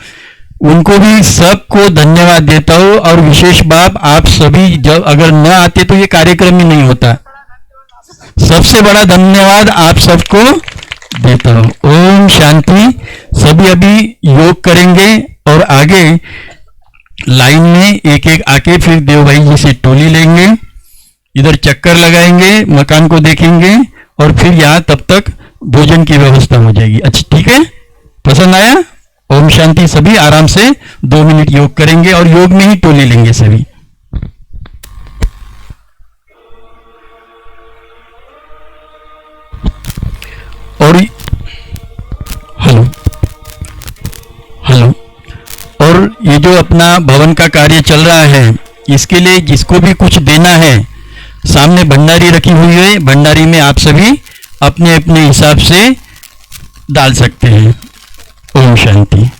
उनको भी सबको धन्यवाद देता हूँ। और विशेष बात, आप सभी जब अगर न आते तो ये कार्यक्रम ही नहीं होता। सबसे बड़ा धन्यवाद आप सबको देता हूँ। ओम शांति। सभी अभी योग करेंगे और आगे लाइन में एक एक आके फिर देव भाई जी से टोली लेंगे, इधर चक्कर लगाएंगे, मकान को देखेंगे और फिर यहाँ तब तक भोजन की व्यवस्था हो जाएगी। अच्छा, ठीक है? पसंद आया? ओम शांति। सभी आराम से 2 मिनट योग करेंगे और योग में ही टोली लेंगे सभी। और हेलो हेलो। और ये जो अपना भवन का कार्य चल रहा है, इसके लिए जिसको भी कुछ देना है, सामने भंडारी रखी हुई है, भंडारी में आप सभी अपने अपने हिसाब से डाल सकते हैं। ओम शांति।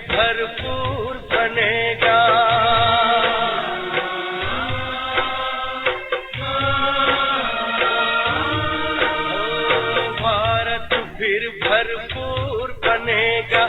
भरपूर बनेगा, भारत फिर भरपूर बनेगा।